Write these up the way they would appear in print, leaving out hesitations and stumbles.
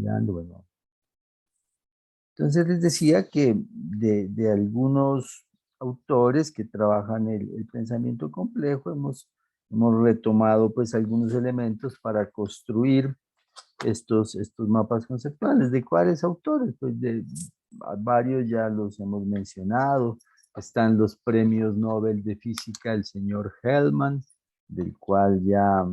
mirando, bueno. Entonces les decía que de algunos autores que trabajan el pensamiento complejo hemos retomado pues algunos elementos para construir estos mapas conceptuales. ¿De cuáles autores? Pues de varios ya los hemos mencionado. Están los premios Nobel de Física, el señor Hellman, del cual ya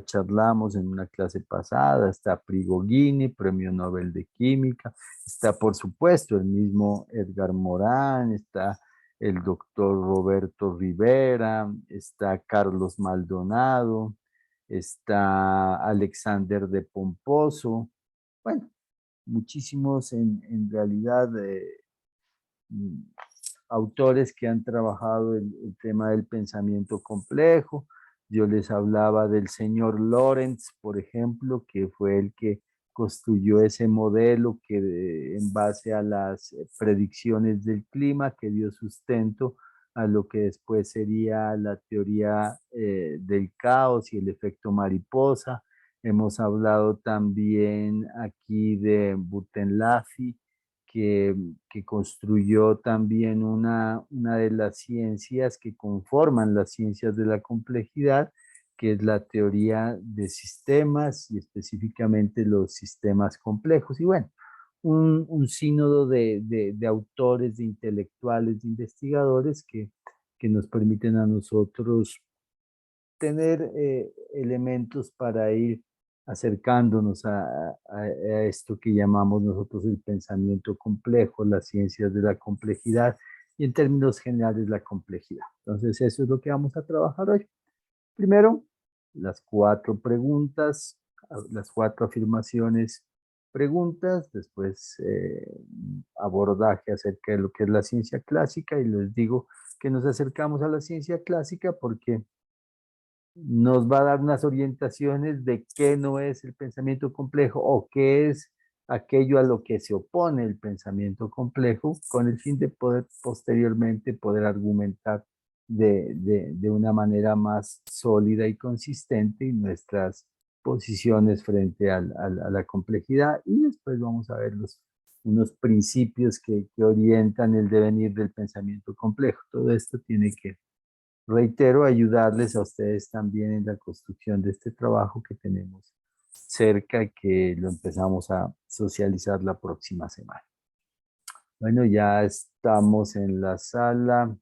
charlamos en una clase pasada. Está Prigogine, premio Nobel de Química. Está, por supuesto, el mismo Edgar Morán. Está el doctor Roberto Rivera. Está Carlos Maldonado. Está Alexander de Pomposo. Bueno, muchísimos en realidad mm, autores que han trabajado el tema del pensamiento complejo. Yo les hablaba del señor Lorentz, por ejemplo, que fue el que construyó ese modelo que en base a las predicciones del clima que dio sustento a lo que después sería la teoría del caos y el efecto mariposa. Hemos hablado también aquí de Butenlafi, que construyó también una de las ciencias que conforman las ciencias de la complejidad, que es la teoría de sistemas y específicamente los sistemas complejos. Y bueno, un sínodo de autores, de intelectuales, de investigadores que nos permiten a nosotros tener elementos para ir acercándonos a esto que llamamos nosotros el pensamiento complejo, las ciencias de la complejidad y en términos generales la complejidad. Entonces eso es lo que vamos a trabajar hoy. Primero, las 4 preguntas, las 4 afirmaciones, preguntas, después abordaje acerca de lo que es la ciencia clásica y les digo que nos acercamos a la ciencia clásica porque nos va a dar unas orientaciones de qué no es el pensamiento complejo o qué es aquello a lo que se opone el pensamiento complejo, con el fin de poder posteriormente poder argumentar de una manera más sólida y consistente en nuestras posiciones frente a la complejidad. Y después vamos a ver unos principios que orientan el devenir del pensamiento complejo. Todo esto tiene que, reitero, ayudarles a ustedes también en la construcción de este trabajo que tenemos cerca y que lo empezamos a socializar la próxima semana. Bueno, ya estamos en la sala,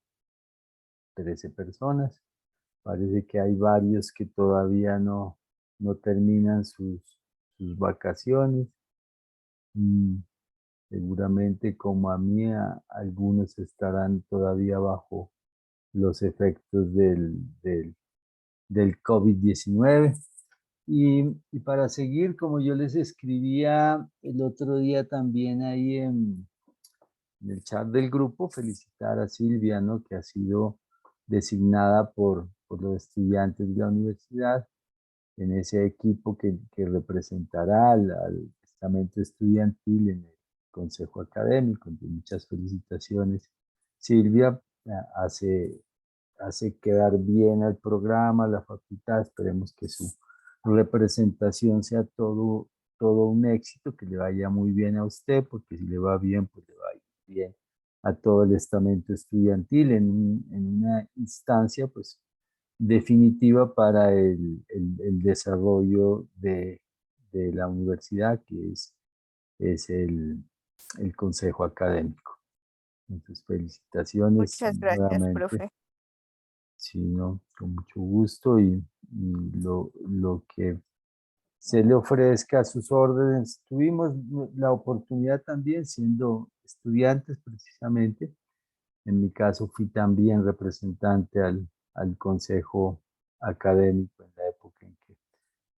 13 personas. Parece que hay varios que todavía no terminan sus vacaciones. Seguramente como a mí, algunos estarán todavía bajo los efectos del COVID-19. Y para seguir, como yo les escribía el otro día también ahí en el chat del grupo, felicitar a Silvia, ¿no? Que ha sido designada por los estudiantes de la universidad en ese equipo que representará al estamento estudiantil en el consejo académico. Entonces, muchas felicitaciones. Silvia hace quedar bien al programa, a la facultad. Esperemos que su representación sea todo un éxito, que le vaya muy bien a usted, porque si le va bien, pues le va a ir bien a todo el estamento estudiantil en una instancia pues definitiva para el desarrollo de la universidad, que es el consejo académico. Entonces, felicitaciones Muchas gracias, nuevamente. profe. Sí, no, con mucho gusto y lo que se le ofrezca a sus órdenes. Tuvimos la oportunidad también, siendo estudiantes precisamente, en mi caso fui también representante al consejo académico en la época en que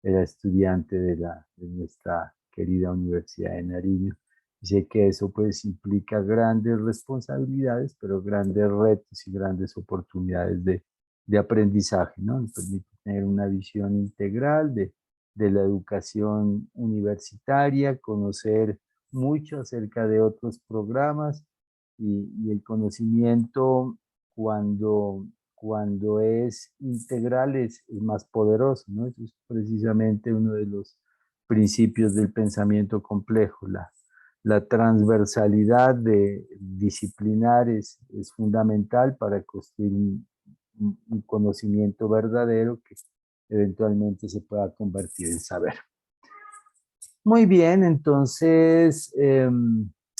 era estudiante de nuestra querida Universidad de Nariño. Y sé que eso pues implica grandes responsabilidades, pero grandes retos y grandes oportunidades de aprendizaje, ¿no? Nos permite tener una visión integral de la educación universitaria, conocer mucho acerca de otros programas y el conocimiento cuando es integral es más poderoso, ¿no? Eso es precisamente uno principios del pensamiento complejo. La transversalidad de disciplinar es fundamental para construir un conocimiento verdadero que eventualmente se pueda convertir en saber. Muy bien, entonces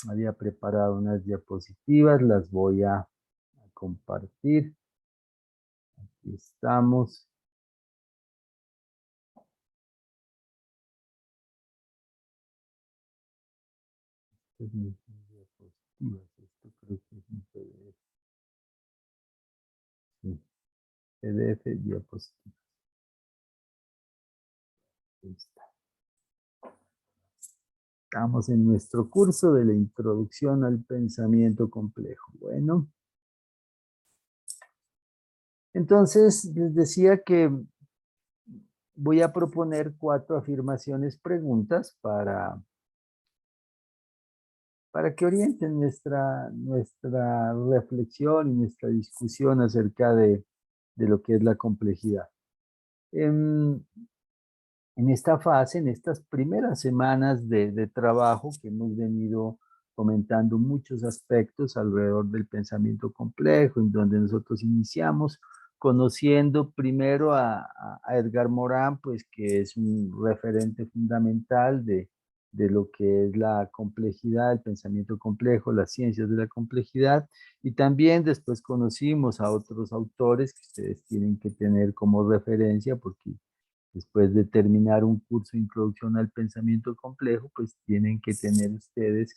había preparado unas diapositivas, las voy a compartir. Aquí estamos. Estas son mis diapositivas, esto creo que es un PDF. Sí, PDF, diapositivas. Ahí está. Estamos en nuestro curso de la introducción al pensamiento complejo. Bueno, entonces les decía que voy a proponer 4 afirmaciones preguntas para que orienten nuestra reflexión y nuestra discusión acerca de lo que es la complejidad. En esta fase, en estas primeras semanas de trabajo que hemos venido comentando muchos aspectos alrededor del pensamiento complejo, en donde nosotros iniciamos conociendo primero a Edgar Morin, pues que es un referente fundamental de lo que es la complejidad, el pensamiento complejo, las ciencias de la complejidad, y también después conocimos a otros autores que ustedes tienen que tener como referencia, porque después de terminar un curso de introducción al pensamiento complejo, pues tienen que tener ustedes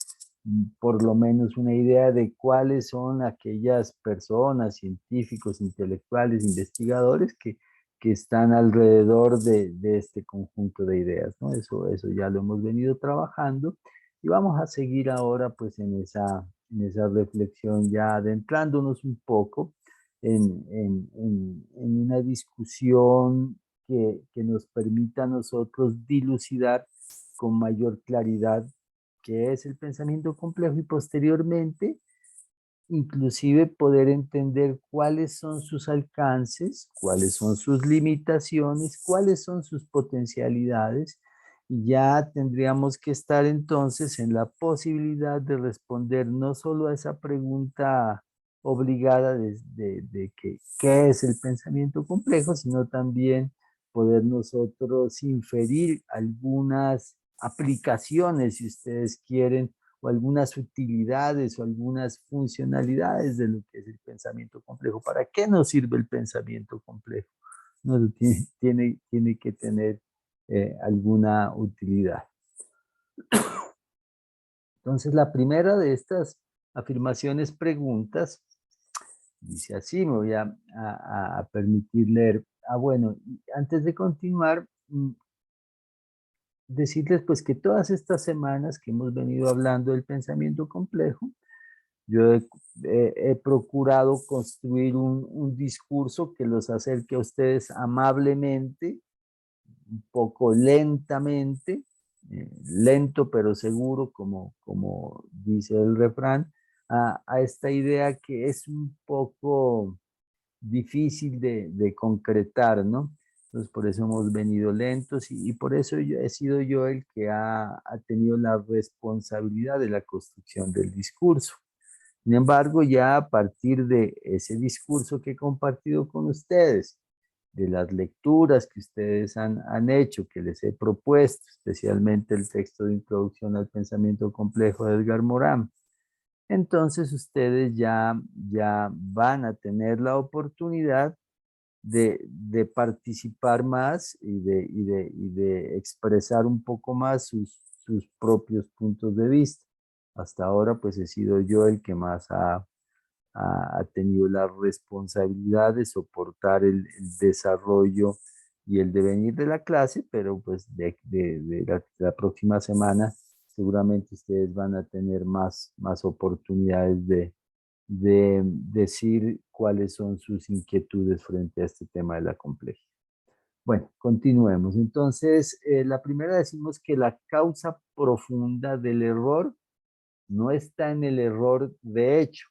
por lo menos una idea de cuáles son aquellas personas, científicos, intelectuales, investigadores que están alrededor de este conjunto de ideas, ¿no? Eso ya lo hemos venido trabajando y vamos a seguir ahora pues en esa reflexión ya adentrándonos un poco en una discusión que nos permita a nosotros dilucidar con mayor claridad qué es el pensamiento complejo y posteriormente inclusive poder entender cuáles son sus alcances, cuáles son sus limitaciones, cuáles son sus potencialidades, y ya tendríamos que estar entonces en la posibilidad de responder no solo a esa pregunta obligada de que, qué es el pensamiento complejo, sino también poder nosotros inferir algunas aplicaciones, si ustedes quieren, o algunas utilidades o algunas funcionalidades de lo que es el pensamiento complejo. ¿Para qué nos sirve el pensamiento complejo? No, tiene que tener alguna utilidad. Entonces, la primera de estas afirmaciones preguntas dice así, me voy a permitir leer. Bueno, antes de continuar, decirles pues que todas estas semanas que hemos venido hablando del pensamiento complejo, yo he procurado construir un discurso que los acerque a ustedes amablemente, un poco lentamente, lento pero seguro, como dice el refrán, a esta idea que es un poco difícil de concretar, ¿no? Entonces, por eso hemos venido lentos y por eso he sido yo el que ha tenido la responsabilidad de la construcción del discurso. Sin embargo, ya a partir de ese discurso que he compartido con ustedes, de las lecturas que ustedes han hecho, que les he propuesto, especialmente el texto de introducción al pensamiento complejo de Edgar Morin, entonces ustedes ya van a tener la oportunidad de participar más y de expresar un poco más sus propios puntos de vista. Hasta ahora, pues he sido yo el que más ha tenido la responsabilidad de soportar el desarrollo y el devenir de la clase, pero pues de la próxima semana seguramente ustedes van a tener más oportunidades de decir cuáles son sus inquietudes frente a este tema de la complejidad. Bueno, continuemos. Entonces, la primera decimos que la causa profunda del error no está en el error de hecho,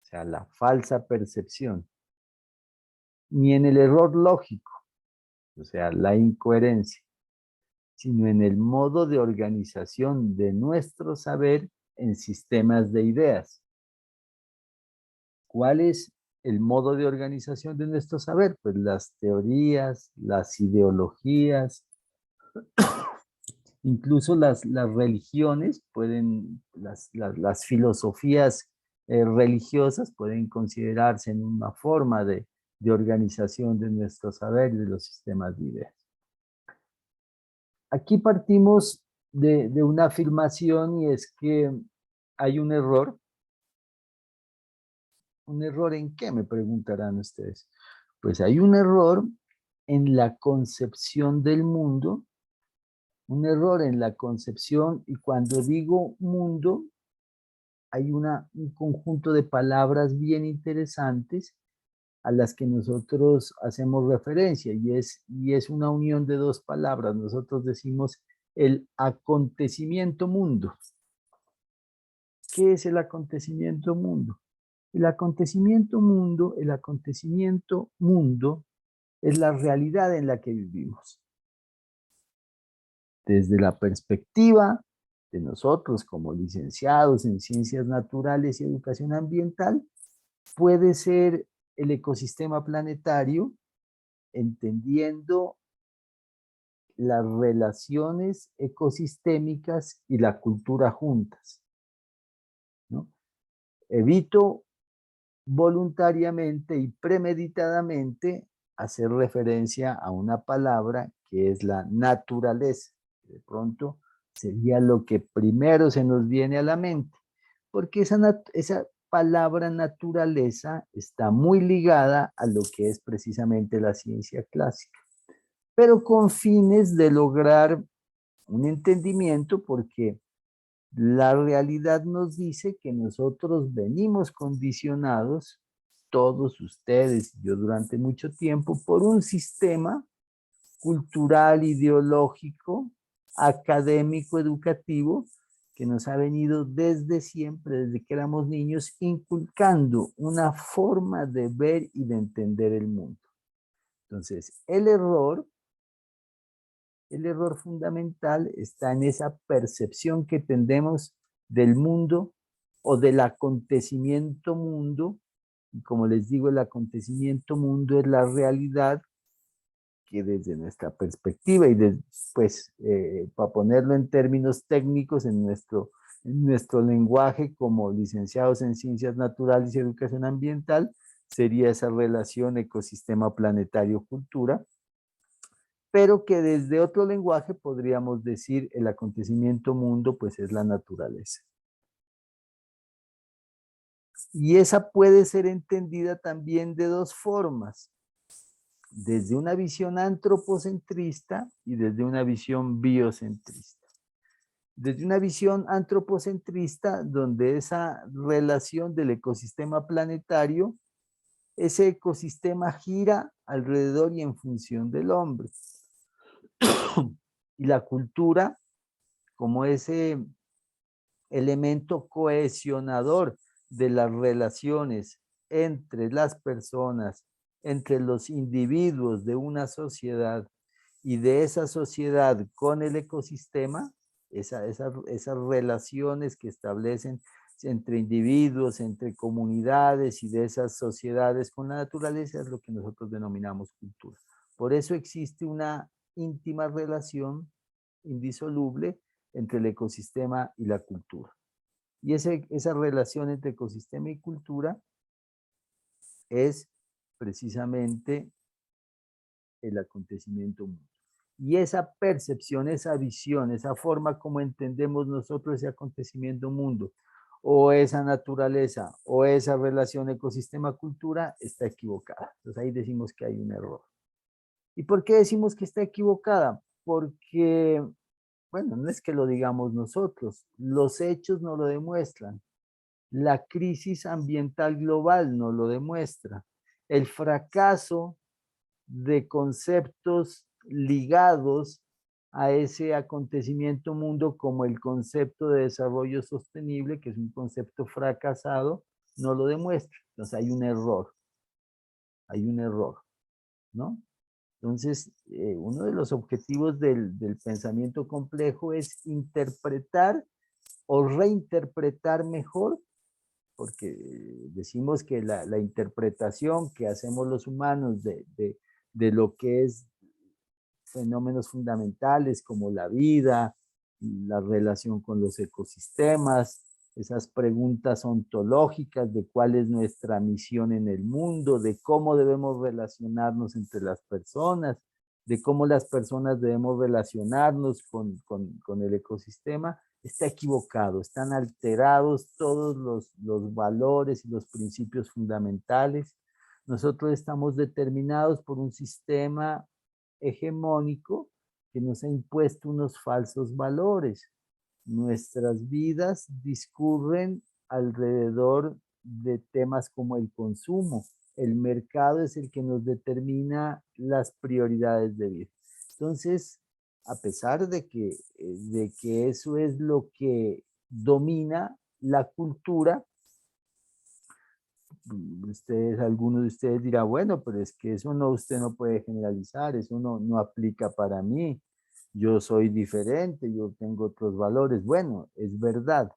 o sea, la falsa percepción, ni en el error lógico, o sea, la incoherencia, sino en el modo de organización de nuestro saber en sistemas de ideas. ¿Cuál es el modo de organización de nuestro saber? Pues las teorías, las ideologías, incluso las religiones pueden, las filosofías religiosas pueden considerarse en una forma de organización de nuestro saber y de los sistemas de ideas. Aquí partimos de una afirmación y es que hay un error. ¿Un error en qué? Me preguntarán ustedes. Pues hay un error en la concepción del mundo, un error en la concepción, y cuando digo mundo, hay un conjunto de palabras bien interesantes a las que nosotros hacemos referencia, y es una unión de dos palabras. Nosotros decimos el acontecimiento mundo. ¿Qué es el acontecimiento mundo? El acontecimiento mundo es la realidad en la que vivimos. Desde la perspectiva de nosotros como licenciados en ciencias naturales y educación ambiental, puede ser el ecosistema planetario, entendiendo las relaciones ecosistémicas y la cultura juntas, ¿no? Evito voluntariamente y premeditadamente hacer referencia a una palabra que es la naturaleza. De pronto sería lo que primero se nos viene a la mente, porque esa palabra naturaleza está muy ligada a lo que es precisamente la ciencia clásica, pero con fines de lograr un entendimiento, porque la realidad nos dice que nosotros venimos condicionados, todos ustedes y yo durante mucho tiempo, por un sistema cultural, ideológico, académico, educativo, que nos ha venido desde siempre, desde que éramos niños, inculcando una forma de ver y de entender el mundo. Entonces, el error fundamental está en esa percepción que tendemos del mundo o del acontecimiento mundo. Y como les digo, el acontecimiento mundo es la realidad que desde nuestra perspectiva y pues para ponerlo en términos técnicos en nuestro lenguaje como licenciados en ciencias naturales y educación ambiental, sería esa relación ecosistema planetario cultura, pero que desde otro lenguaje podríamos decir el acontecimiento mundo pues es la naturaleza. Y esa puede ser entendida también de dos formas, desde una visión antropocentrista y desde una visión biocentrista. Desde una visión antropocentrista, donde esa relación del ecosistema planetario, ese ecosistema gira alrededor y en función del hombre. Y la cultura, como ese elemento cohesionador de las relaciones entre las personas, entre los individuos de una sociedad y de esa sociedad con el ecosistema, esas relaciones que establecen entre individuos, entre comunidades y de esas sociedades con la naturaleza es lo que nosotros denominamos cultura. Por eso existe una íntima relación indisoluble entre el ecosistema y la cultura. Y esa relación entre ecosistema y cultura es precisamente el acontecimiento mundo. Y esa percepción, esa visión, esa forma como entendemos nosotros ese acontecimiento mundo, o esa naturaleza, o esa relación ecosistema-cultura, está equivocada. Entonces ahí decimos que hay un error. ¿Y por qué decimos que está equivocada? Porque, bueno, no es que lo digamos nosotros, los hechos no lo demuestran. La crisis ambiental global no lo demuestra. El fracaso de conceptos ligados a ese acontecimiento mundo como el concepto de desarrollo sostenible, que es un concepto fracasado, no lo demuestra. Entonces hay un error, ¿no? Entonces, uno de los objetivos del pensamiento complejo es interpretar o reinterpretar mejor, porque decimos que la interpretación que hacemos los humanos de lo que es fenómenos fundamentales como la vida, la relación con los ecosistemas, esas preguntas ontológicas de cuál es nuestra misión en el mundo, de cómo debemos relacionarnos entre las personas, de cómo las personas debemos relacionarnos con el ecosistema, está equivocado, están alterados todos los valores y los principios fundamentales. Nosotros estamos determinados por un sistema hegemónico que nos ha impuesto unos falsos valores. Nuestras vidas discurren alrededor de temas como el consumo. El mercado es el que nos determina las prioridades de vida. Entonces, a pesar de que eso es lo que domina la cultura, ustedes, alguno de ustedes dirá, bueno, pero es que eso no, usted no puede generalizar, eso no aplica para mí, yo soy diferente, yo tengo otros valores. Bueno, es verdad,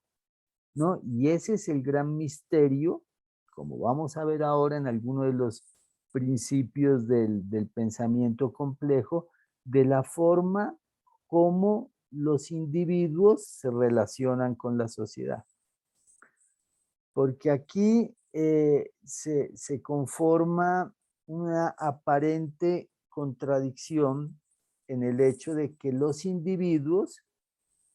¿no? Y ese es el gran misterio, como vamos a ver ahora en alguno de los principios del pensamiento complejo, de la forma como los individuos se relacionan con la sociedad. Porque aquí se conforma una aparente contradicción en el hecho de que los individuos,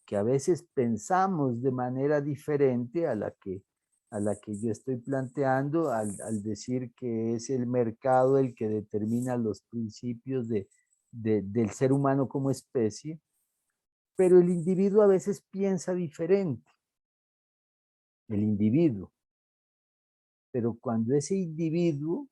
que a veces pensamos de manera diferente a la que yo estoy planteando, al decir que es el mercado el que determina los principios del ser humano como especie, pero el individuo a veces piensa diferente, el individuo. Pero cuando ese individuo,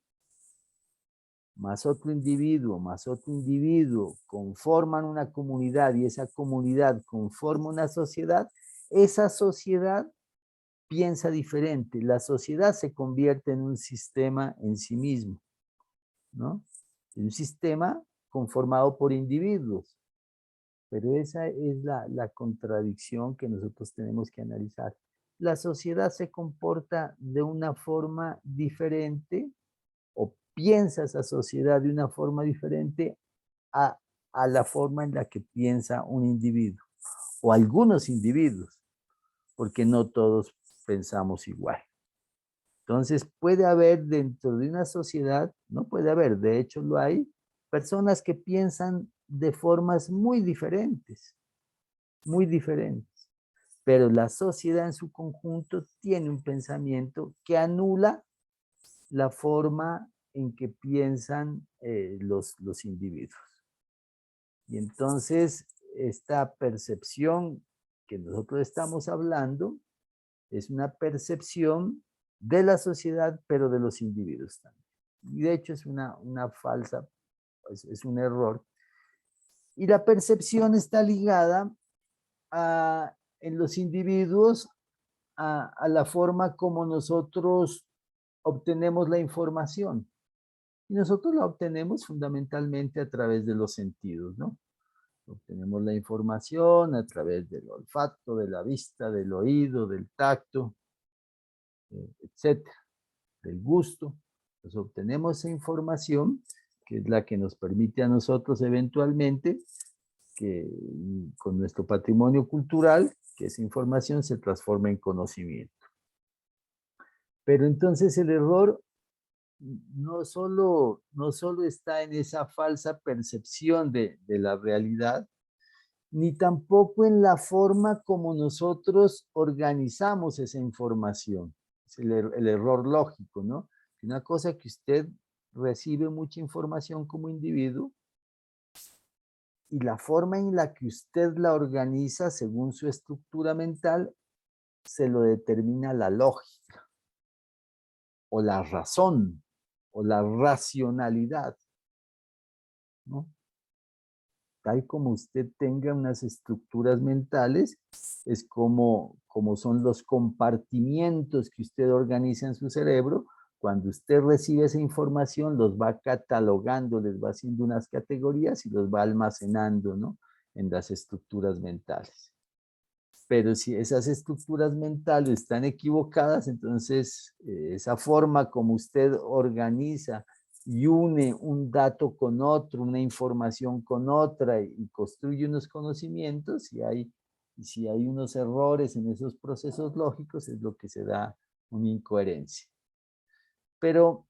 más otro individuo, conforman una comunidad y esa comunidad conforma una sociedad, esa sociedad piensa diferente. La sociedad se convierte en un sistema en sí mismo, ¿no? Un sistema conformado por individuos. Pero esa es la contradicción que nosotros tenemos que analizar. La sociedad se comporta de una forma diferente o piensa esa sociedad de una forma diferente a, a la forma en la que piensa un individuo o algunos individuos, porque no todos pensamos igual. Entonces puede haber dentro de una sociedad, no puede haber, de hecho lo hay, personas que piensan de formas muy diferentes, pero la sociedad en su conjunto tiene un pensamiento que anula la forma en que piensan los individuos. Y entonces esta percepción que nosotros estamos hablando es una percepción de la sociedad, pero de los individuos también. Y de hecho es una falsa, es un error. Y la percepción está ligada en los individuos a la forma como nosotros obtenemos la información. Y nosotros la obtenemos fundamentalmente a través de los sentidos, ¿no? Obtenemos la información a través del olfato, de la vista, del oído, del tacto, etcétera, del gusto. Pues obtenemos esa información que es la que nos permite a nosotros eventualmente que con nuestro patrimonio cultural, que esa información se transforme en conocimiento. Pero entonces el error no solo está en esa falsa percepción de la realidad, ni tampoco en la forma como nosotros organizamos esa información. Es el error lógico, ¿no? Una cosa que usted recibe mucha información como individuo y la forma en la que usted la organiza según su estructura mental se lo determina la lógica o la razón o la racionalidad, ¿no? Tal como usted tenga unas estructuras mentales, es como son los compartimientos que usted organiza en su cerebro cuando usted recibe esa información, los va catalogando, les va haciendo unas categorías y los va almacenando, ¿no?, en las estructuras mentales. Pero si esas estructuras mentales están equivocadas, entonces esa forma como usted organiza y une un dato con otro, una información con otra y construye unos conocimientos, si hay unos errores en esos procesos lógicos, es lo que se da una incoherencia. Pero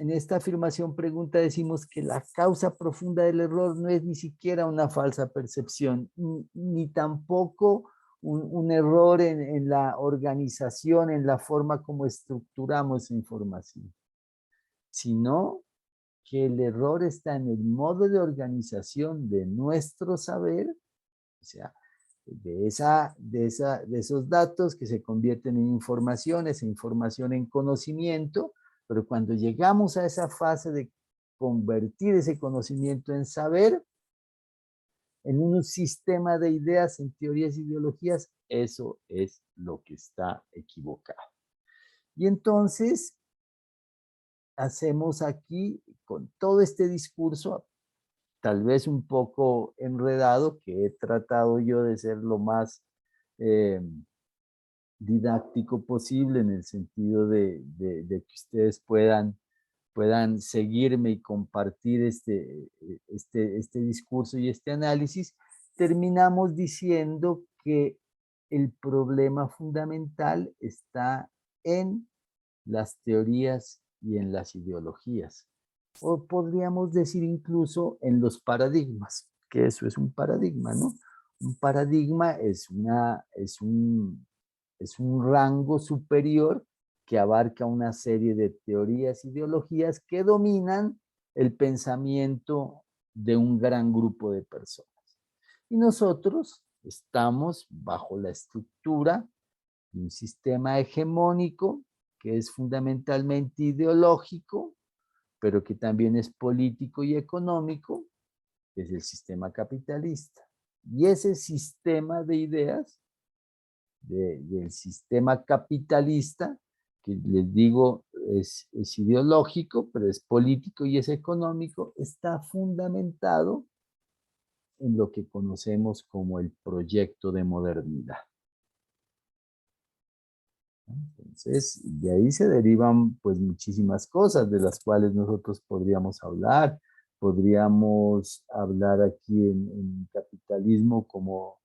en esta afirmación pregunta decimos que la causa profunda del error no es ni siquiera una falsa percepción, ni tampoco un error en la organización, en la forma como estructuramos información, sino que el error está en el modo de organización de nuestro saber, o sea, de esos datos que se convierten en información, esa información en conocimiento, pero cuando llegamos a esa fase de convertir ese conocimiento en saber, en un sistema de ideas, en teorías e ideologías, eso es lo que está equivocado. Y entonces hacemos aquí, con todo este discurso, tal vez un poco enredado, que he tratado yo de ser lo más eh, didáctico posible, en el sentido de que ustedes puedan seguirme y compartir este discurso y este análisis, terminamos diciendo que el problema fundamental está en las teorías y en las ideologías. O podríamos decir incluso en los paradigmas, que eso es un paradigma, ¿no? Un paradigma es un rango superior que abarca una serie de teorías, ideologías que dominan el pensamiento de un gran grupo de personas. Y nosotros estamos bajo la estructura de un sistema hegemónico que es fundamentalmente ideológico, pero que también es político y económico, que es el sistema capitalista. Y ese sistema de ideas del sistema capitalista, que les digo es ideológico, pero es político y es económico, está fundamentado en lo que conocemos como el proyecto de modernidad. Entonces, de ahí se derivan pues muchísimas cosas de las cuales nosotros podríamos hablar. Podríamos hablar aquí en capitalismo como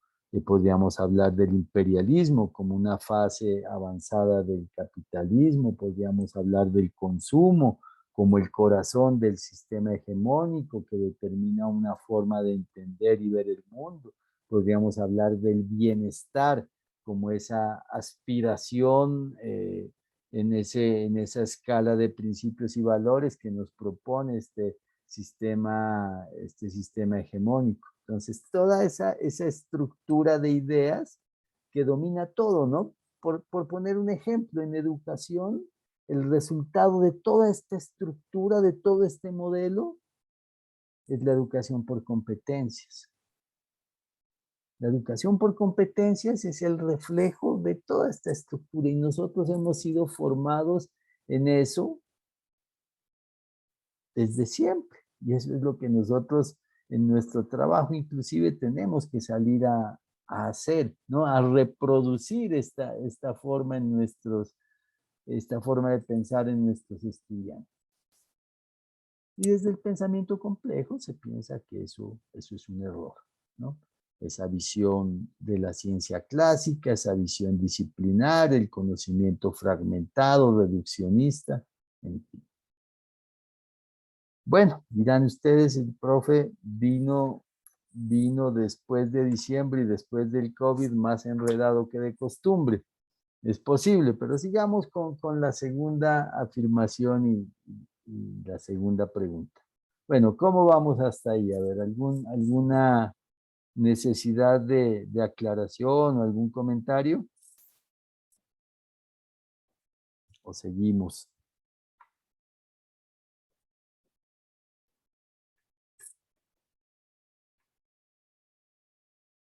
podríamos hablar del imperialismo como una fase avanzada del capitalismo, podríamos hablar del consumo como el corazón del sistema hegemónico que determina una forma de entender y ver el mundo. Podríamos hablar del bienestar como esa aspiración en esa escala de principios y valores que nos propone este sistema hegemónico. Entonces, toda esa estructura de ideas que domina todo, ¿no? Por poner un ejemplo, en educación, el resultado de toda esta estructura, de todo este modelo, es la educación por competencias. La educación por competencias es el reflejo de toda esta estructura y nosotros hemos sido formados en eso desde siempre. Y eso es lo que nosotros en nuestro trabajo inclusive tenemos que salir a hacer, ¿no? A reproducir esta forma esta forma de pensar en nuestros estudiantes. Y desde el pensamiento complejo se piensa que eso es un error, ¿no? Esa visión de la ciencia clásica, esa visión disciplinar, el conocimiento fragmentado, reduccionista, en fin. Bueno, dirán ustedes, el profe vino después de diciembre y después del COVID más enredado que de costumbre. Es posible, pero sigamos con la segunda afirmación y la segunda pregunta. Bueno, ¿cómo vamos hasta ahí? A ver, ¿alguna necesidad de aclaración o algún comentario? ¿O seguimos?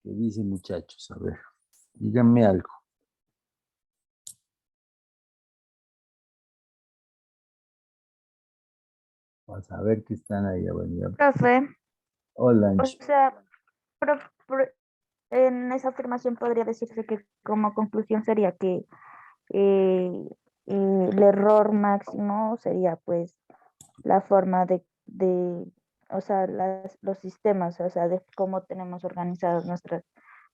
¿Qué dicen, muchachos? A ver, díganme algo. Vas a ver que están ahí. Bueno, Profe, hola, o Ancho. sea, pro- pro- en esa afirmación podría decirse que como conclusión sería que eh, el error máximo sería pues la forma o sea, los sistemas, o sea, de cómo tenemos organizadas nuestras,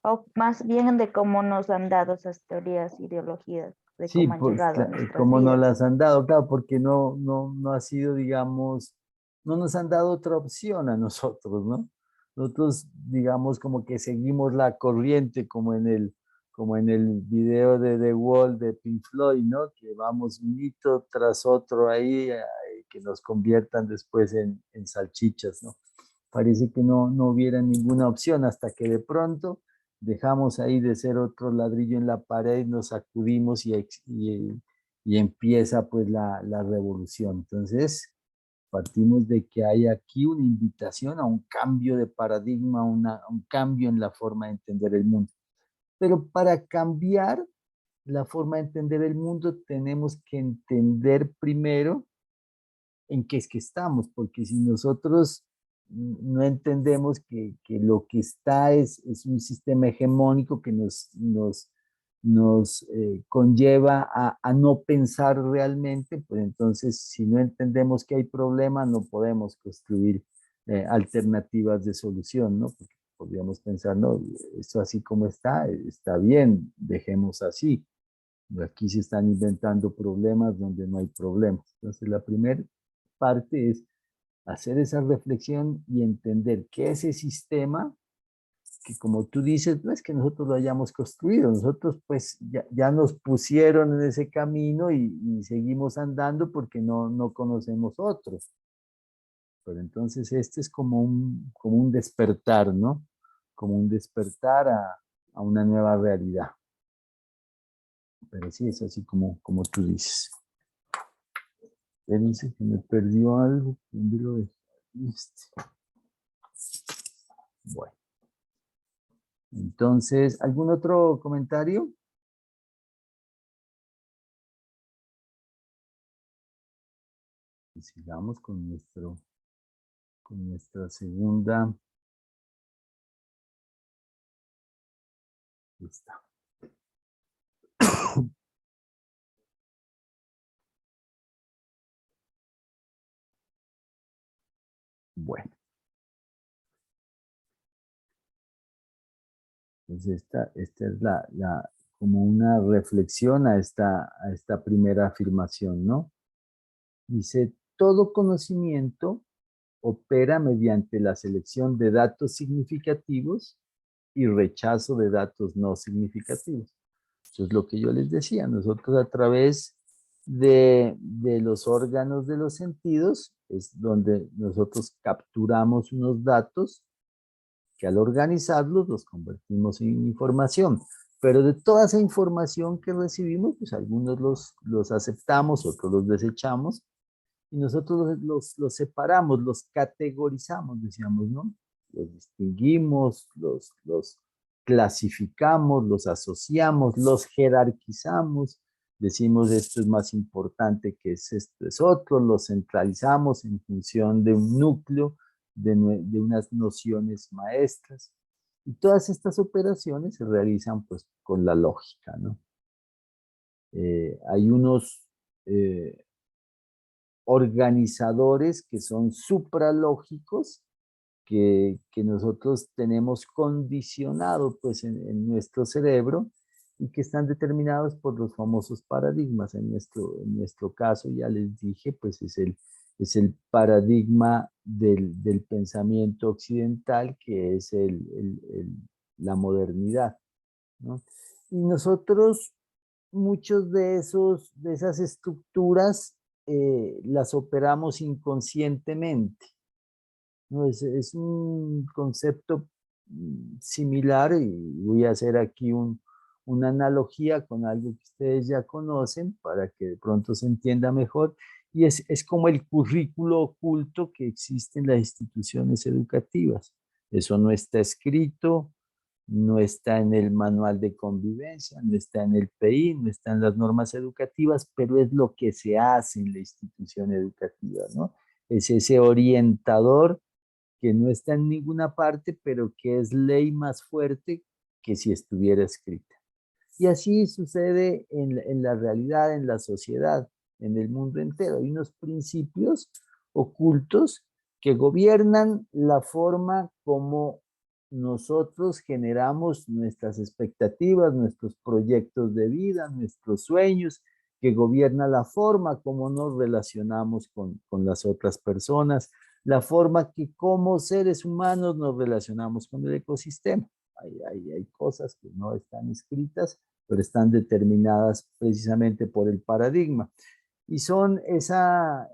o más bien de cómo nos han dado esas teorías, ideologías, de Sí, cómo han pues llegado a nuestras como nos vidas. las han dado, claro, porque no ha sido, digamos, no nos han dado otra opción a nosotros, ¿no? Nosotros, digamos, como que seguimos la corriente, como en el video de The Wall de Pink Floyd, ¿no? Que vamos un hito tras otro ahí, que nos conviertan después en salchichas, ¿no? Parece que no hubiera ninguna opción hasta que de pronto dejamos ahí de ser otro ladrillo en la pared, nos sacudimos y empieza pues la revolución. Entonces, partimos de que hay aquí una invitación a un cambio de paradigma, un cambio en la forma de entender el mundo. Pero para cambiar la forma de entender el mundo, tenemos que entender primero en qué es que estamos, porque si nosotros no entendemos que lo que está es un sistema hegemónico que nos conlleva a no pensar realmente, pues entonces si no entendemos que hay problemas, no podemos construir alternativas de solución, ¿no? Porque podríamos pensar, no, esto así como está bien, dejemos así. Aquí se están inventando problemas donde no hay problemas. Entonces, la primera parte es hacer esa reflexión y entender que ese sistema, que como tú dices, no es que nosotros lo hayamos construido, nosotros pues ya nos pusieron en ese camino y seguimos andando porque no conocemos otros. Pero entonces este es como un despertar, ¿no? Como un despertar a una nueva realidad. Pero sí, es así como tú dices. Espérense que me perdió algo. ¿Dónde lo dejé? Bueno, entonces, ¿algún otro comentario? Y sigamos con nuestra segunda. Lista. Bueno, entonces esta es como una reflexión a esta primera afirmación, ¿no? Dice, todo conocimiento opera mediante la selección de datos significativos y rechazo de datos no significativos. Eso es lo que yo les decía. Nosotros a través de los órganos de los sentidos es donde nosotros capturamos unos datos que al organizarlos los convertimos en información. Pero de toda esa información que recibimos, pues algunos los aceptamos, otros los desechamos y nosotros los separamos, los categorizamos, decíamos, ¿no? Los distinguimos, los clasificamos, los asociamos, los jerarquizamos, decimos esto es más importante que esto es otro, los centralizamos en función de un núcleo, de unas nociones maestras. Y todas estas operaciones se realizan pues con la lógica, ¿no? Hay unos organizadores que son supralógicos que nosotros tenemos condicionado pues en nuestro cerebro y que están determinados por los famosos paradigmas. En nuestro caso, ya les dije, pues es el paradigma del pensamiento occidental, que es la modernidad, ¿no? Y nosotros muchos de esas estructuras las operamos inconscientemente, ¿no? Es un concepto similar y voy a hacer aquí una analogía con algo que ustedes ya conocen para que de pronto se entienda mejor. Y es como el currículo oculto que existe en las instituciones educativas. Eso no está escrito, no está en el manual de convivencia, no está en el PI, no está en las normas educativas, pero es lo que se hace en la institución educativa, ¿no? es ese orientador que no está en ninguna parte, pero que es ley más fuerte que si estuviera escrita. Y así sucede en la realidad, en la sociedad, en el mundo entero. Hay unos principios ocultos que gobiernan la forma como nosotros generamos nuestras expectativas, nuestros proyectos de vida, nuestros sueños, que gobierna la forma como nos relacionamos con las otras personas, la forma que como seres humanos nos relacionamos con el ecosistema. Hay cosas que no están escritas, pero están determinadas precisamente por el paradigma. Y son esa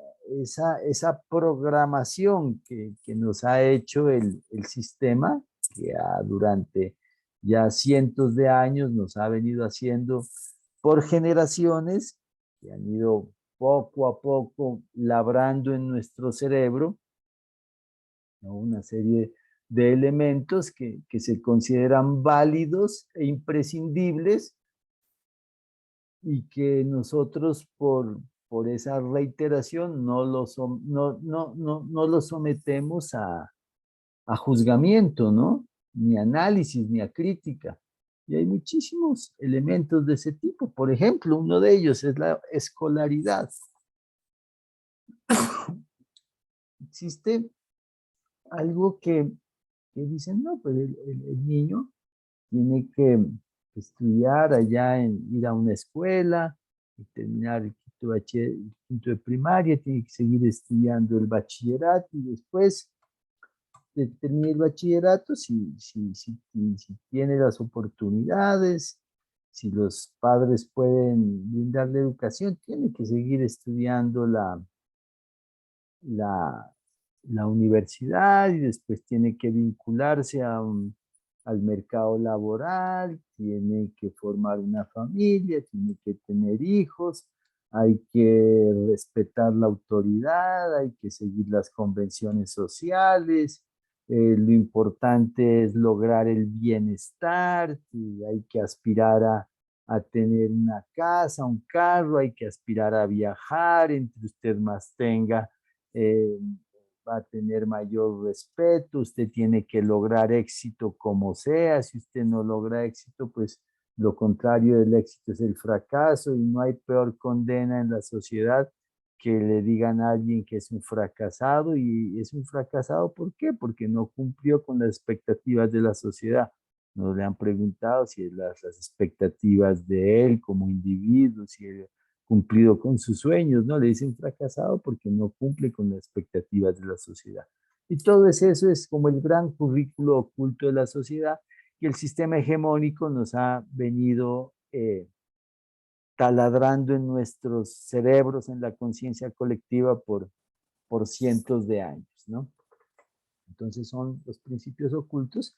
programación que nos ha hecho el sistema, que durante ya cientos de años nos ha venido haciendo por generaciones, que han ido poco a poco labrando en nuestro cerebro, ¿no? Una serie de elementos que se consideran válidos e imprescindibles y que nosotros por esa reiteración no lo sometemos a juzgamiento, ¿no? Ni análisis, ni a crítica. Y hay muchísimos elementos de ese tipo. Por ejemplo, uno de ellos es la escolaridad. Existe algo que dicen, no, pues el niño tiene que estudiar allá, ir a una escuela, y terminar el quinto de primaria, tiene que seguir estudiando el bachillerato y después de terminar el bachillerato, si tiene las oportunidades, si los padres pueden brindarle educación, tiene que seguir estudiando la, la universidad y después tiene que vincularse al mercado laboral, tiene que formar una familia, tiene que tener hijos, hay que respetar la autoridad, hay que seguir las convenciones sociales, lo importante es lograr el bienestar, y hay que aspirar a tener una casa, un carro, hay que aspirar a viajar, entre usted más tenga, eh, va a tener mayor respeto, usted tiene que lograr éxito como sea, si usted no logra éxito, pues lo contrario del éxito es el fracaso y no hay peor condena en la sociedad que le digan a alguien que es un fracasado y es un fracasado, ¿por qué? Porque no cumplió con las expectativas de la sociedad. No le han preguntado si es las expectativas de él como individuo, si él cumplido con sus sueños, ¿no? Le dicen fracasado porque no cumple con las expectativas de la sociedad. Y todo eso es como el gran currículo oculto de la sociedad que el sistema hegemónico nos ha venido taladrando en nuestros cerebros, en la conciencia colectiva por cientos de años, ¿no? Entonces son los principios ocultos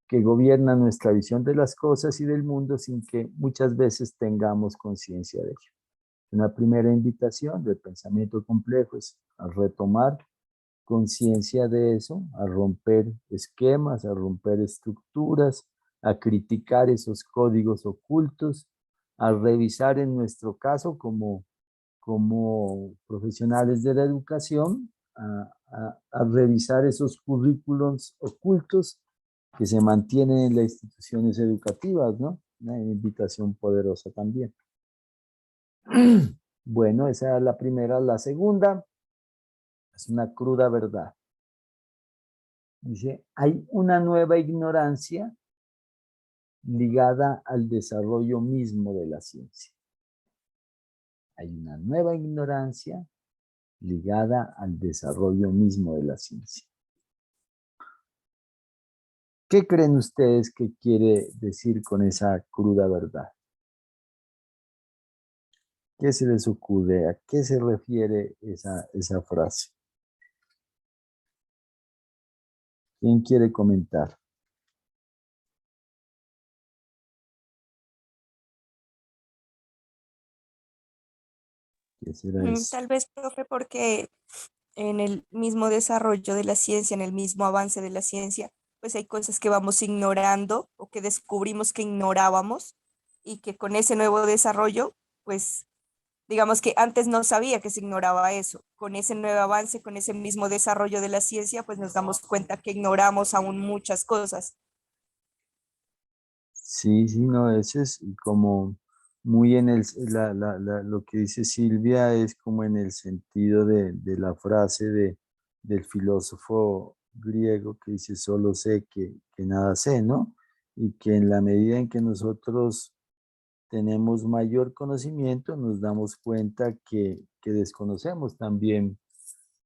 que gobiernan nuestra visión de las cosas y del mundo sin que muchas veces tengamos conciencia de ello. Una primera invitación del pensamiento complejo es a retomar conciencia de eso, a romper esquemas, a romper estructuras, a criticar esos códigos ocultos, a revisar en nuestro caso como profesionales de la educación, a revisar esos currículums ocultos que se mantienen en las instituciones educativas, ¿no? Una invitación poderosa también. Bueno, esa es la primera. La segunda es una cruda verdad. Dice, hay una nueva ignorancia ligada al desarrollo mismo de la ciencia. Hay una nueva ignorancia ligada al desarrollo mismo de la ciencia. ¿Qué creen ustedes que quiere decir con esa cruda verdad? ¿Qué se les ocurre? ¿A qué se refiere esa frase? ¿Quién quiere comentar? ¿Qué será eso? Tal vez, profe, porque en el mismo desarrollo de la ciencia, en el mismo avance de la ciencia, pues hay cosas que vamos ignorando o que descubrimos que ignorábamos y que con ese nuevo desarrollo, pues Digamos que antes no sabía que se ignoraba eso. Con ese nuevo avance, con ese mismo desarrollo de la ciencia, pues nos damos cuenta que ignoramos aún muchas cosas. Sí, sí, no, ese es como muy en lo que dice Silvia es como en el sentido de la frase del filósofo griego que dice solo sé que nada sé, ¿no? Y que en la medida en que nosotros tenemos mayor conocimiento, nos damos cuenta que desconocemos también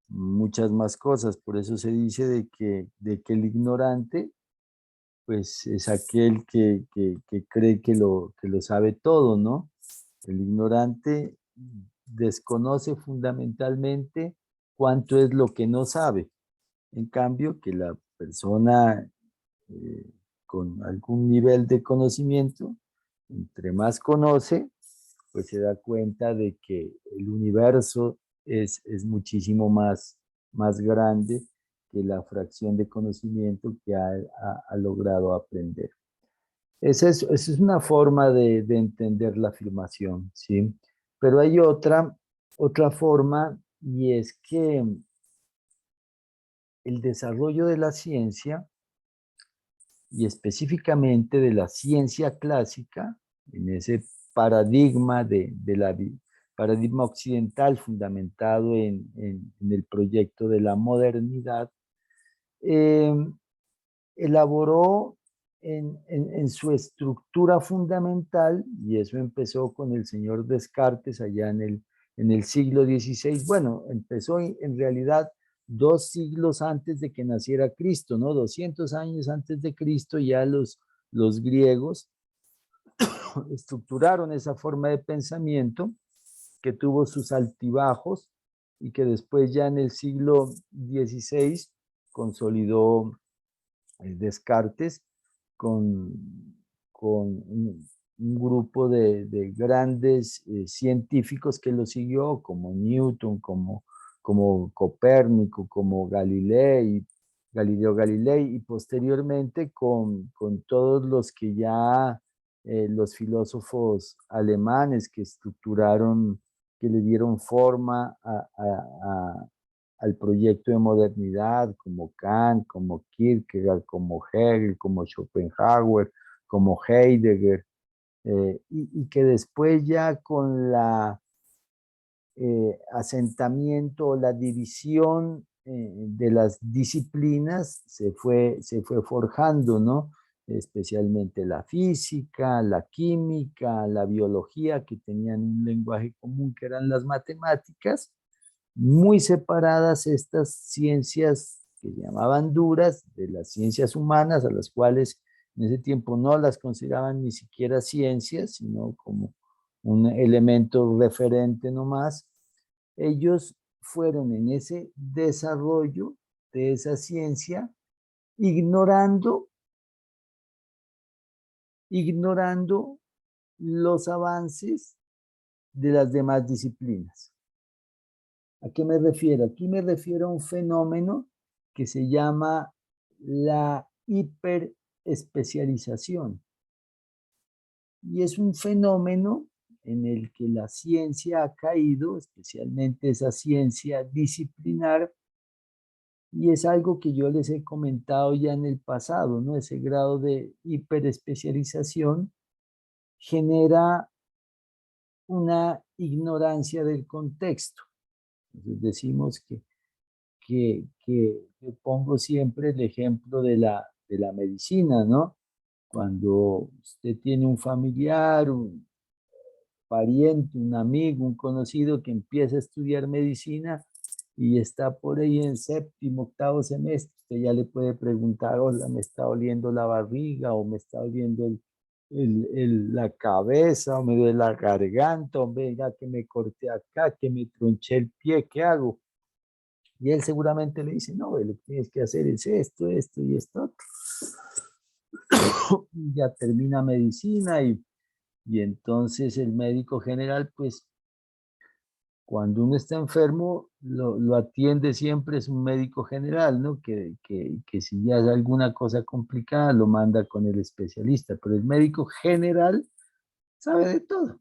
muchas más cosas. Por eso se dice de que el ignorante pues es aquel que cree que lo sabe todo, ¿no? El ignorante desconoce fundamentalmente cuánto es lo que no sabe. En cambio, que la persona eh, con algún nivel de conocimiento, entre más conoce, pues se da cuenta de que el universo es muchísimo más grande que la fracción de conocimiento que ha logrado aprender. Esa es una forma de entender la afirmación, ¿sí? Pero hay otra forma y es que el desarrollo de la ciencia y específicamente de la ciencia clásica, en ese paradigma paradigma occidental fundamentado en el proyecto de la modernidad, eh, elaboró en su estructura fundamental, y eso empezó con el señor Descartes allá en el siglo XVI. Bueno, empezó en realidad 2 siglos antes de que naciera Cristo, ¿no? 200 años antes de Cristo ya los griegos estructuraron esa forma de pensamiento que tuvo sus altibajos y que después ya en el siglo XVI consolidó Descartes con, con un grupo de grandes científicos que lo siguió, como Newton, como Copérnico, como Galileo Galilei, y posteriormente con todos los que ya, los filósofos alemanes que estructuraron, que le dieron forma al proyecto de modernidad, como Kant, como Kierkegaard, como Hegel, como Schopenhauer, como Heidegger, y que después ya con la asentamiento, la división de las disciplinas se fue forjando, ¿no? Especialmente la física, la química, la biología, que tenían un lenguaje común que eran las matemáticas, muy separadas estas ciencias que llamaban duras de las ciencias humanas, a las cuales en ese tiempo no las consideraban ni siquiera ciencias, sino como un elemento referente nomás. Ellos fueron en ese desarrollo de esa ciencia ignorando los avances de las demás disciplinas. ¿A qué me refiero? Aquí me refiero a un fenómeno que se llama la hiperespecialización. Y es un fenómeno en el que la ciencia ha caído, especialmente esa ciencia disciplinar, y es algo que yo les he comentado ya en el pasado, ¿no? Ese grado de hiperespecialización genera una ignorancia del contexto. Entonces decimos que yo pongo siempre el ejemplo de la medicina, ¿no? Cuando usted tiene un familiar, un pariente, un amigo, un conocido que empieza a estudiar medicina y está por ahí en séptimo, octavo semestre, usted ya le puede preguntar, hola, me está doliendo la barriga o me está doliendo la cabeza o me duele la garganta o venga que me corté acá, que me tronché el pie, ¿qué hago? Y él seguramente le dice, no, lo que tienes que hacer es esto y esto otro. Y ya termina medicina y entonces el médico general, pues cuando uno está enfermo, lo atiende siempre es un médico general, ¿no? Que si ya es alguna cosa complicada, lo manda con el especialista, pero el médico general sabe de todo.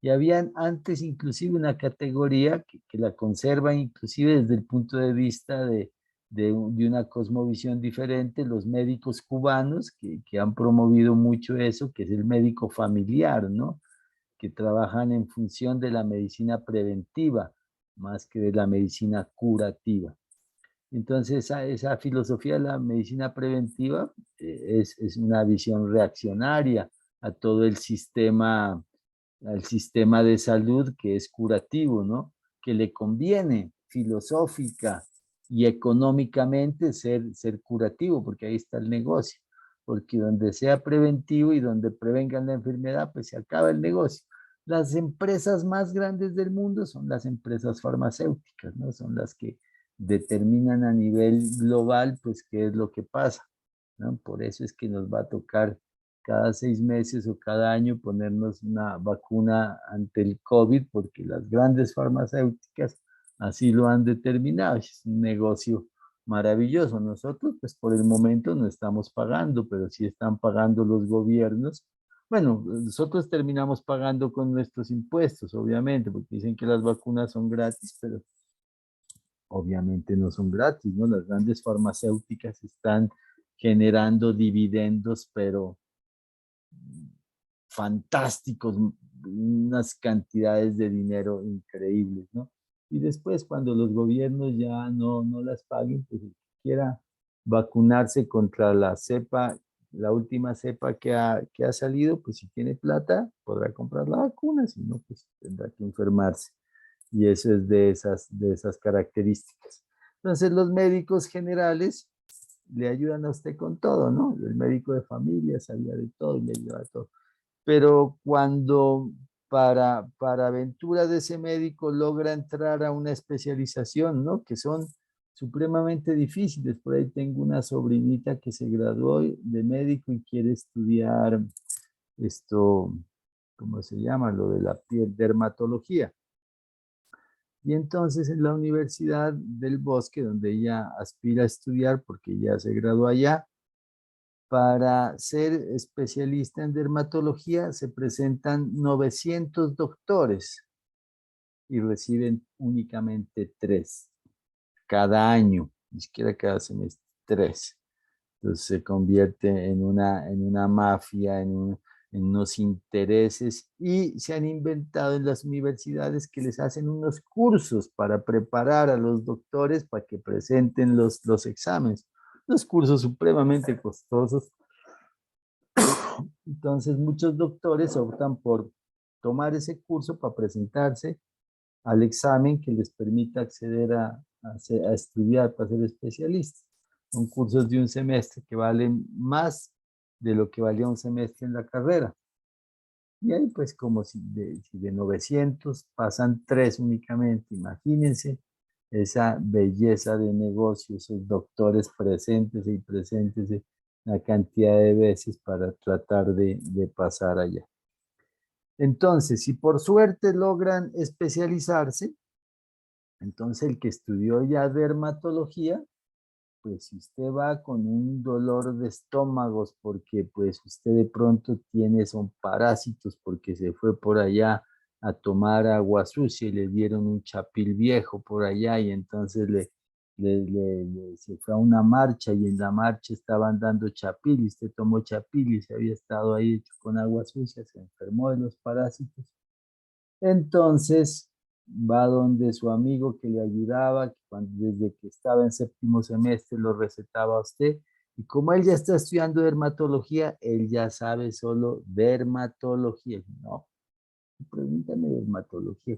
Y habían antes inclusive una categoría que la conserva inclusive desde el punto de vista de una cosmovisión diferente, los médicos cubanos que han promovido mucho eso, que es el médico familiar, ¿no? Que trabajan en función de la medicina preventiva más que de la medicina curativa. Entonces, esa filosofía de la medicina preventiva es una visión reaccionaria a todo el sistema, al sistema de salud que es curativo, ¿no? Que le conviene filosófica y económicamente ser curativo, porque ahí está el negocio. Porque donde sea preventivo y donde prevengan la enfermedad, pues se acaba el negocio. Las empresas más grandes del mundo son las empresas farmacéuticas, ¿no? Son las que determinan a nivel global, pues, qué es lo que pasa, ¿no? Por eso es que nos va a tocar cada 6 meses o cada año ponernos una vacuna ante el COVID, porque las grandes farmacéuticas así lo han determinado. Es un negocio maravilloso. Nosotros, pues, por el momento no estamos pagando, pero sí están pagando los gobiernos. Bueno, nosotros terminamos pagando con nuestros impuestos, obviamente, porque dicen que las vacunas son gratis, pero obviamente no son gratis, ¿no? Las grandes farmacéuticas están generando dividendos, pero fantásticos, unas cantidades de dinero increíbles, ¿no? Y después, cuando los gobiernos ya no las paguen, pues el que quiera vacunarse contra la cepa, la última cepa que ha salido, pues si tiene plata, podrá comprar la vacuna, si no, pues tendrá que enfermarse. Y eso es de esas características. Entonces, los médicos generales le ayudan a usted con todo, ¿no? El médico de familia sabía de todo y le ayudaba a todo. Pero cuando para aventura de ese médico logra entrar a una especialización, ¿no? Que son supremamente difíciles. Por ahí tengo una sobrinita que se graduó de médico y quiere estudiar esto, ¿cómo se llama? Lo de la piel, dermatología. Y entonces en la Universidad del Bosque, donde ella aspira a estudiar porque ya se graduó allá, para ser especialista en dermatología se presentan 900 doctores y reciben únicamente 3 cada año, ni siquiera cada semestre, 3. Entonces se convierte en una mafia, en unos intereses y se han inventado en las universidades que les hacen unos cursos para preparar a los doctores para que presenten los exámenes. Los cursos supremamente costosos. Entonces muchos doctores optan por tomar ese curso para presentarse al examen que les permita acceder a estudiar para ser especialistas. Son cursos de un semestre que valen más de lo que valía un semestre en la carrera. Y ahí pues como si de 900 pasan 3 únicamente, imagínense esa belleza de negocio, esos doctores presentes y presentes la cantidad de veces para tratar de pasar allá. Entonces, si por suerte logran especializarse, entonces el que estudió ya dermatología, pues si usted va con un dolor de estómagos porque pues usted de pronto tiene, son parásitos porque se fue por allá a tomar agua sucia y le dieron un chapil viejo por allá y entonces se fue a una marcha y en la marcha estaban dando chapil y usted tomó chapil y se había estado ahí hecho con agua sucia, se enfermó de los parásitos. Entonces va donde su amigo que le ayudaba, que desde que estaba en 7º semestre lo recetaba a usted, y como él ya está estudiando dermatología, él ya sabe solo dermatología. No, pregúntame de dermatología,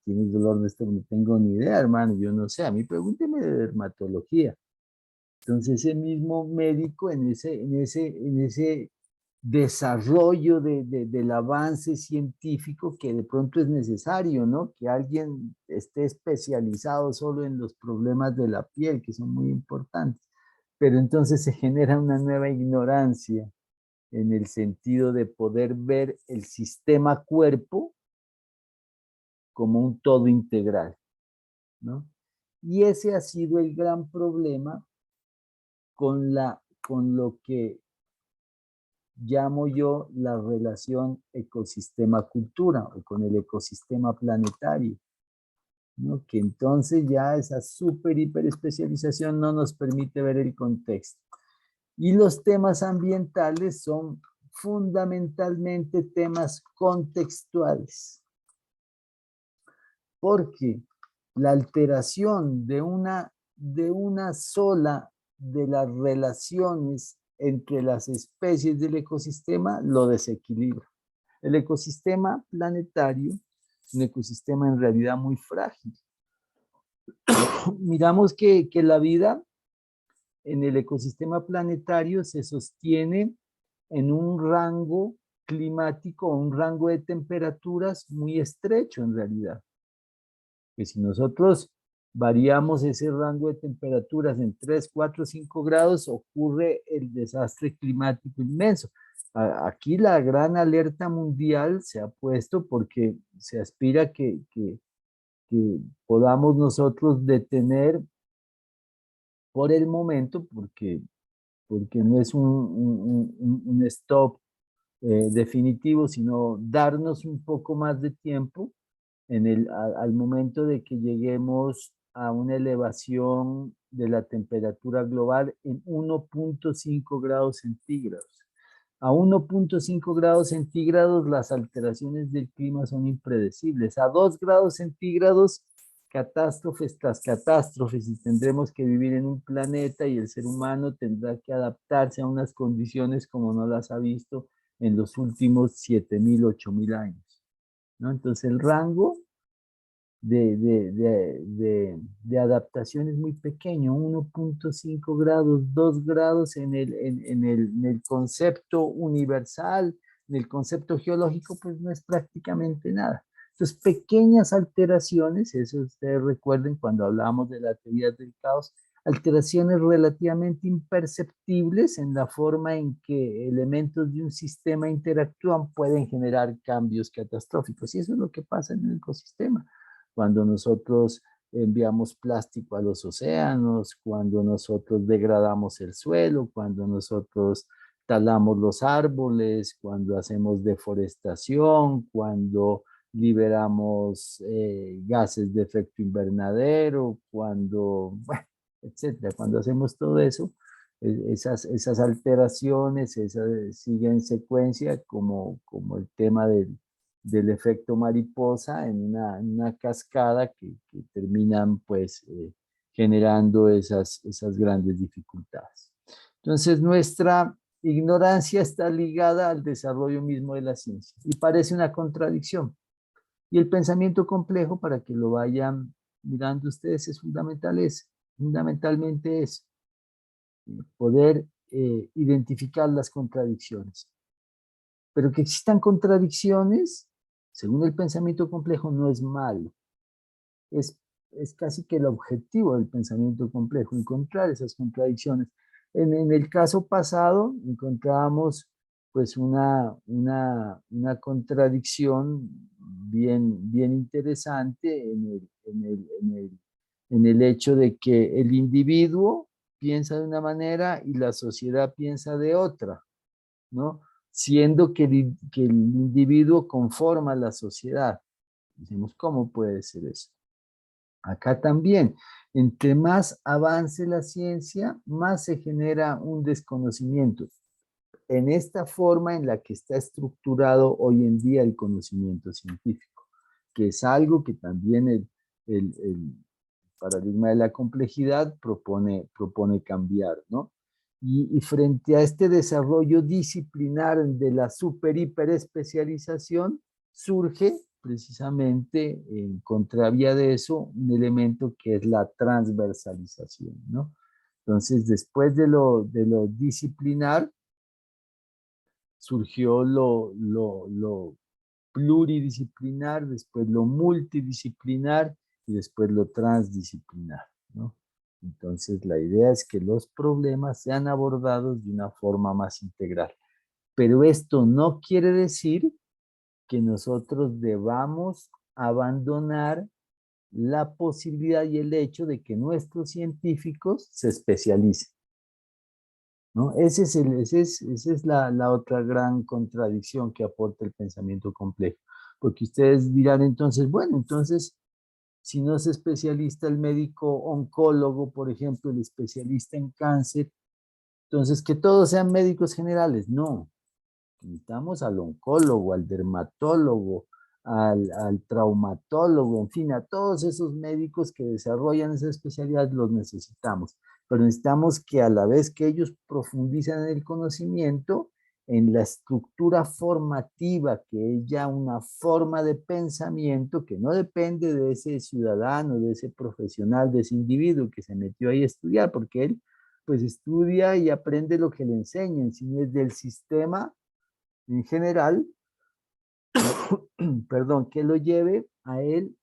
¿tienes dolor de estómago? No tengo ni idea, hermano, yo no sé, a mí pregúnteme de dermatología. Entonces ese mismo médico en ese desarrollo del avance científico que de pronto es necesario, ¿no? Que alguien esté especializado solo en los problemas de la piel, que son muy importantes. Pero entonces se genera una nueva ignorancia en el sentido de poder ver el sistema cuerpo como un todo integral, ¿no? Y ese ha sido el gran problema con lo que llamo yo la relación ecosistema-cultura o con el ecosistema planetario, ¿no? Que entonces ya esa súper hiper especialización no nos permite ver el contexto. Y los temas ambientales son fundamentalmente temas contextuales, porque la alteración de una sola de las relaciones entre las especies del ecosistema lo desequilibra. El ecosistema planetario es un ecosistema en realidad muy frágil. Miramos que la vida en el ecosistema planetario se sostiene en un rango climático, un rango de temperaturas muy estrecho en realidad. Que si nosotros variamos ese rango de temperaturas en 3, 4, 5 grados, ocurre el desastre climático inmenso. Aquí la gran alerta mundial se ha puesto porque se aspira que podamos nosotros detener por el momento, porque no es un stop definitivo, sino darnos un poco más de tiempo al momento de que lleguemos a una elevación de la temperatura global en 1.5 grados centígrados. A 1.5 grados centígrados las alteraciones del clima son impredecibles. A 2 grados centígrados, catástrofes tras catástrofes, y tendremos que vivir en un planeta y el ser humano tendrá que adaptarse a unas condiciones como no las ha visto en los últimos 7.000, 8.000 años, ¿no? Entonces el rango de adaptación es muy pequeño, 1.5 grados, 2 grados en el concepto universal, en el concepto geológico, pues no es prácticamente nada. Entonces, pequeñas alteraciones, eso ustedes recuerden cuando hablábamos de la teoría del caos, alteraciones relativamente imperceptibles en la forma en que elementos de un sistema interactúan pueden generar cambios catastróficos. Y eso es lo que pasa en el ecosistema. Cuando nosotros enviamos plástico a los océanos, cuando nosotros degradamos el suelo, cuando nosotros talamos los árboles, cuando hacemos deforestación, cuando liberamos gases de efecto invernadero, cuando, bueno, etcétera. Cuando hacemos todo eso, esas alteraciones siguen secuencia como el tema del efecto mariposa en una cascada que terminan pues generando esas grandes dificultades. Entonces nuestra ignorancia está ligada al desarrollo mismo de la ciencia y parece una contradicción. Y el pensamiento complejo, para que lo vayan mirando ustedes, es fundamentalmente es poder identificar las contradicciones. Pero que existan contradicciones, según el pensamiento complejo, no es malo. Es casi que el objetivo del pensamiento complejo, encontrar esas contradicciones. En el caso pasado encontrábamos pues una contradicción bien interesante en el hecho de que el individuo piensa de una manera y la sociedad piensa de otra, ¿no? Siendo que el individuo conforma la sociedad. Decimos, ¿cómo puede ser eso? Acá también, entre más avance la ciencia, más se genera un desconocimiento. En esta forma en la que está estructurado hoy en día el conocimiento científico, que es algo que también el paradigma de la complejidad propone cambiar, ¿no? Y frente a este desarrollo disciplinar de la super hiper especialización, surge precisamente en contravía de eso un elemento que es la transversalización, ¿no? Entonces, después de lo disciplinar, surgió lo pluridisciplinar, después lo multidisciplinar y después lo transdisciplinar, ¿no? Entonces, la idea es que los problemas sean abordados de una forma más integral. Pero esto no quiere decir que nosotros debamos abandonar la posibilidad y el hecho de que nuestros científicos se especialicen. ¿no? Esa es la otra gran contradicción que aporta el pensamiento complejo. Porque ustedes dirán entonces, bueno, entonces, si no es especialista el médico oncólogo, por ejemplo, el especialista en cáncer, entonces que todos sean médicos generales. No, necesitamos al oncólogo, al dermatólogo, al traumatólogo, en fin, a todos esos médicos que desarrollan esa especialidad los necesitamos. Pero necesitamos que a la vez que ellos profundizan en el conocimiento, en la estructura formativa, que es ya una forma de pensamiento que no depende de ese ciudadano, de ese profesional, de ese individuo que se metió ahí a estudiar, porque él pues estudia y aprende lo que le enseñan, sino es del sistema en general, perdón, que lo lleve a él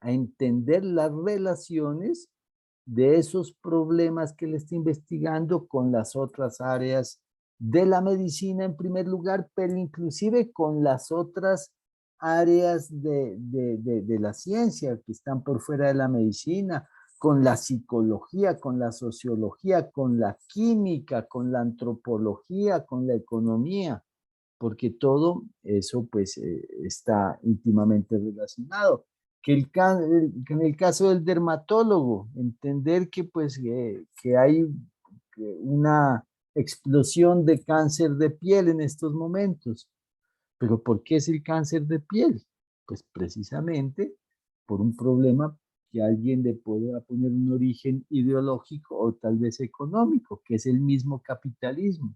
a entender las relaciones de esos problemas que él está investigando con las otras áreas de la medicina en primer lugar, pero inclusive con las otras áreas de la ciencia que están por fuera de la medicina, con la psicología, con la sociología, con la química, con la antropología, con la economía, porque todo eso pues está íntimamente relacionado. Que en el caso del dermatólogo, entender que pues que hay una explosión de cáncer de piel en estos momentos. ¿Pero por qué es el cáncer de piel? Pues precisamente por un problema que alguien le puede poner un origen ideológico o tal vez económico, que es el mismo capitalismo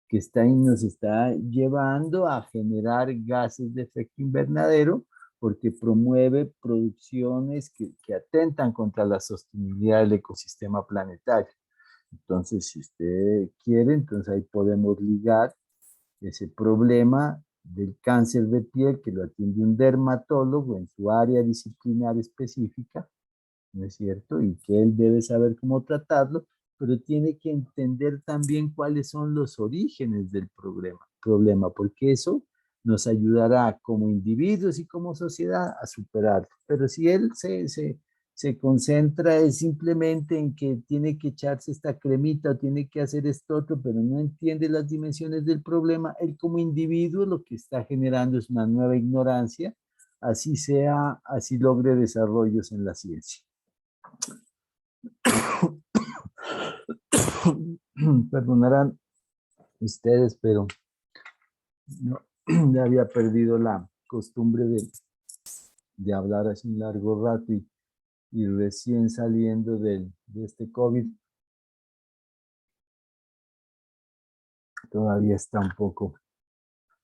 que nos está llevando a generar gases de efecto invernadero porque promueve producciones que atentan contra la sostenibilidad del ecosistema planetario. Entonces, si usted quiere, entonces ahí podemos ligar ese problema del cáncer de piel que lo atiende un dermatólogo en su área disciplinar específica, ¿no es cierto? Y que él debe saber cómo tratarlo, pero tiene que entender también cuáles son los orígenes del problema, porque eso nos ayudará como individuos y como sociedad a superarlo. Pero si él se concentra simplemente en que tiene que echarse esta cremita o tiene que hacer esto otro, pero no entiende las dimensiones del problema, él como individuo lo que está generando es una nueva ignorancia, así sea, así logre desarrollos en la ciencia. Perdonarán ustedes, pero no, ya había perdido la costumbre de hablar así un largo rato y recién saliendo de este COVID, todavía está un poco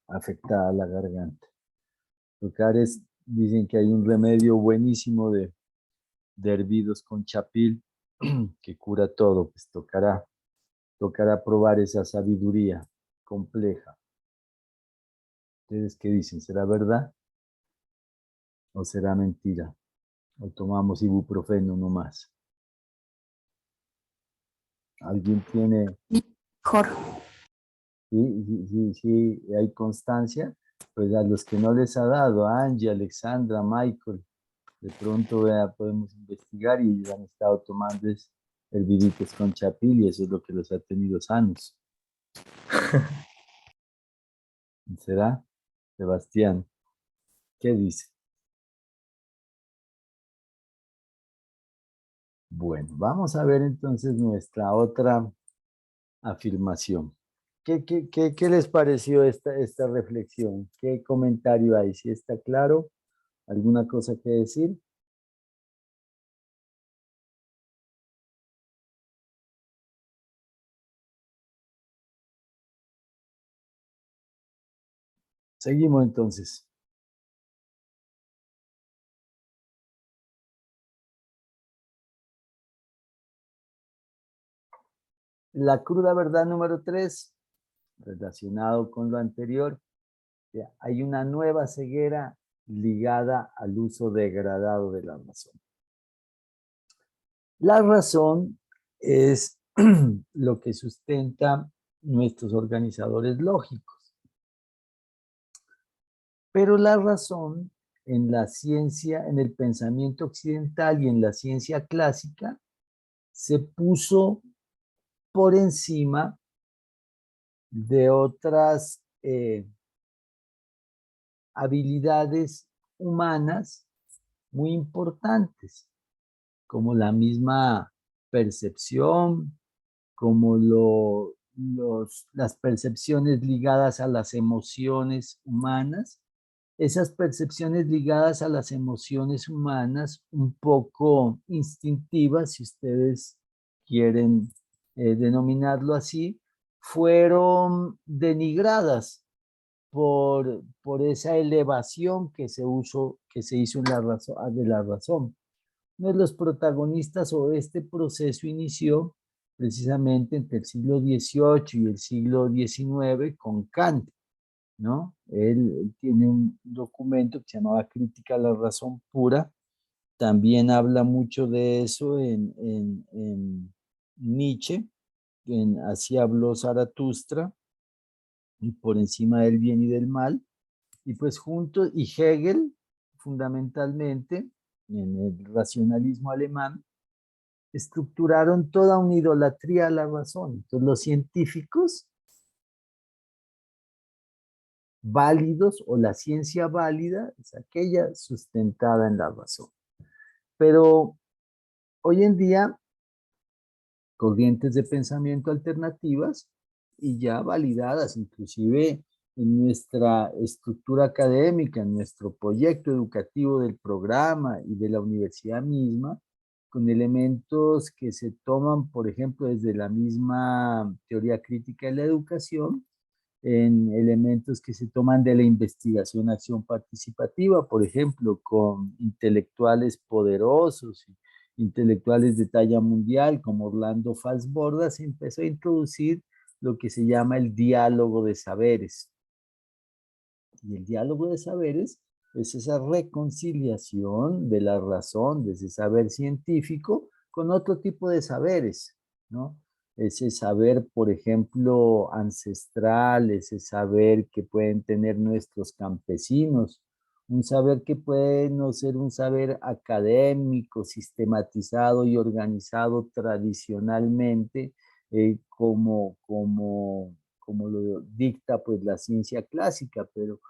afectada la garganta. Tocares dicen que hay un remedio buenísimo de hervidos con chapil que cura todo, pues tocará probar esa sabiduría compleja. ¿Ustedes qué dicen? ¿Será verdad o será mentira? ¿O tomamos ibuprofeno nomás? ¿Alguien tiene? Mejor. Sí, hay constancia. Pues a los que no les ha dado, a Angie, Alexandra, Michael, de pronto podemos investigar y ellos han estado tomando herviditos con chapil y eso es lo que los ha tenido sanos. ¿Será? Sebastián, ¿qué dice? Bueno, vamos a ver entonces nuestra otra afirmación. ¿Qué les pareció esta reflexión? ¿Qué comentario hay? ¿Si está claro? ¿Alguna cosa que decir? Seguimos entonces. La cruda verdad número 3, relacionado con lo anterior, hay una nueva ceguera ligada al uso degradado de la razón. La razón es lo que sustenta nuestros organizadores lógicos. Pero la razón en la ciencia, en el pensamiento occidental y en la ciencia clásica, se puso por encima de otras habilidades humanas muy importantes, como la misma percepción, como las percepciones ligadas a las emociones humanas. Esas percepciones ligadas a las emociones humanas, un poco instintivas, si ustedes quieren denominarlo así, fueron denigradas por esa elevación que se hizo en de la razón. Uno de los protagonistas o este proceso inició precisamente entre el siglo XVIII y el siglo XIX con Kant, ¿no? Él tiene un documento que se llamaba Crítica a la razón pura. También habla mucho de eso en Nietzsche, en Así habló Zaratustra, y Por encima del bien y del mal. Y pues juntos, y Hegel, fundamentalmente, en el racionalismo alemán, estructuraron toda una idolatría a la razón. Entonces los científicos válidos o la ciencia válida es aquella sustentada en la razón. Pero hoy en día, corrientes de pensamiento alternativas y ya validadas, inclusive en nuestra estructura académica, en nuestro proyecto educativo del programa y de la universidad misma, con elementos que se toman, por ejemplo, desde la misma teoría crítica de la educación, en elementos que se toman de la investigación acción participativa, por ejemplo, con intelectuales poderosos, intelectuales de talla mundial como Orlando Falsborda, se empezó a introducir lo que se llama el diálogo de saberes. Y el diálogo de saberes es esa reconciliación de la razón, de ese saber científico, con otro tipo de saberes, ¿no? Ese saber, por ejemplo, ancestral, ese saber que pueden tener nuestros campesinos, un saber que puede no ser un saber académico, sistematizado y organizado tradicionalmente, como lo dicta pues la ciencia clásica, pero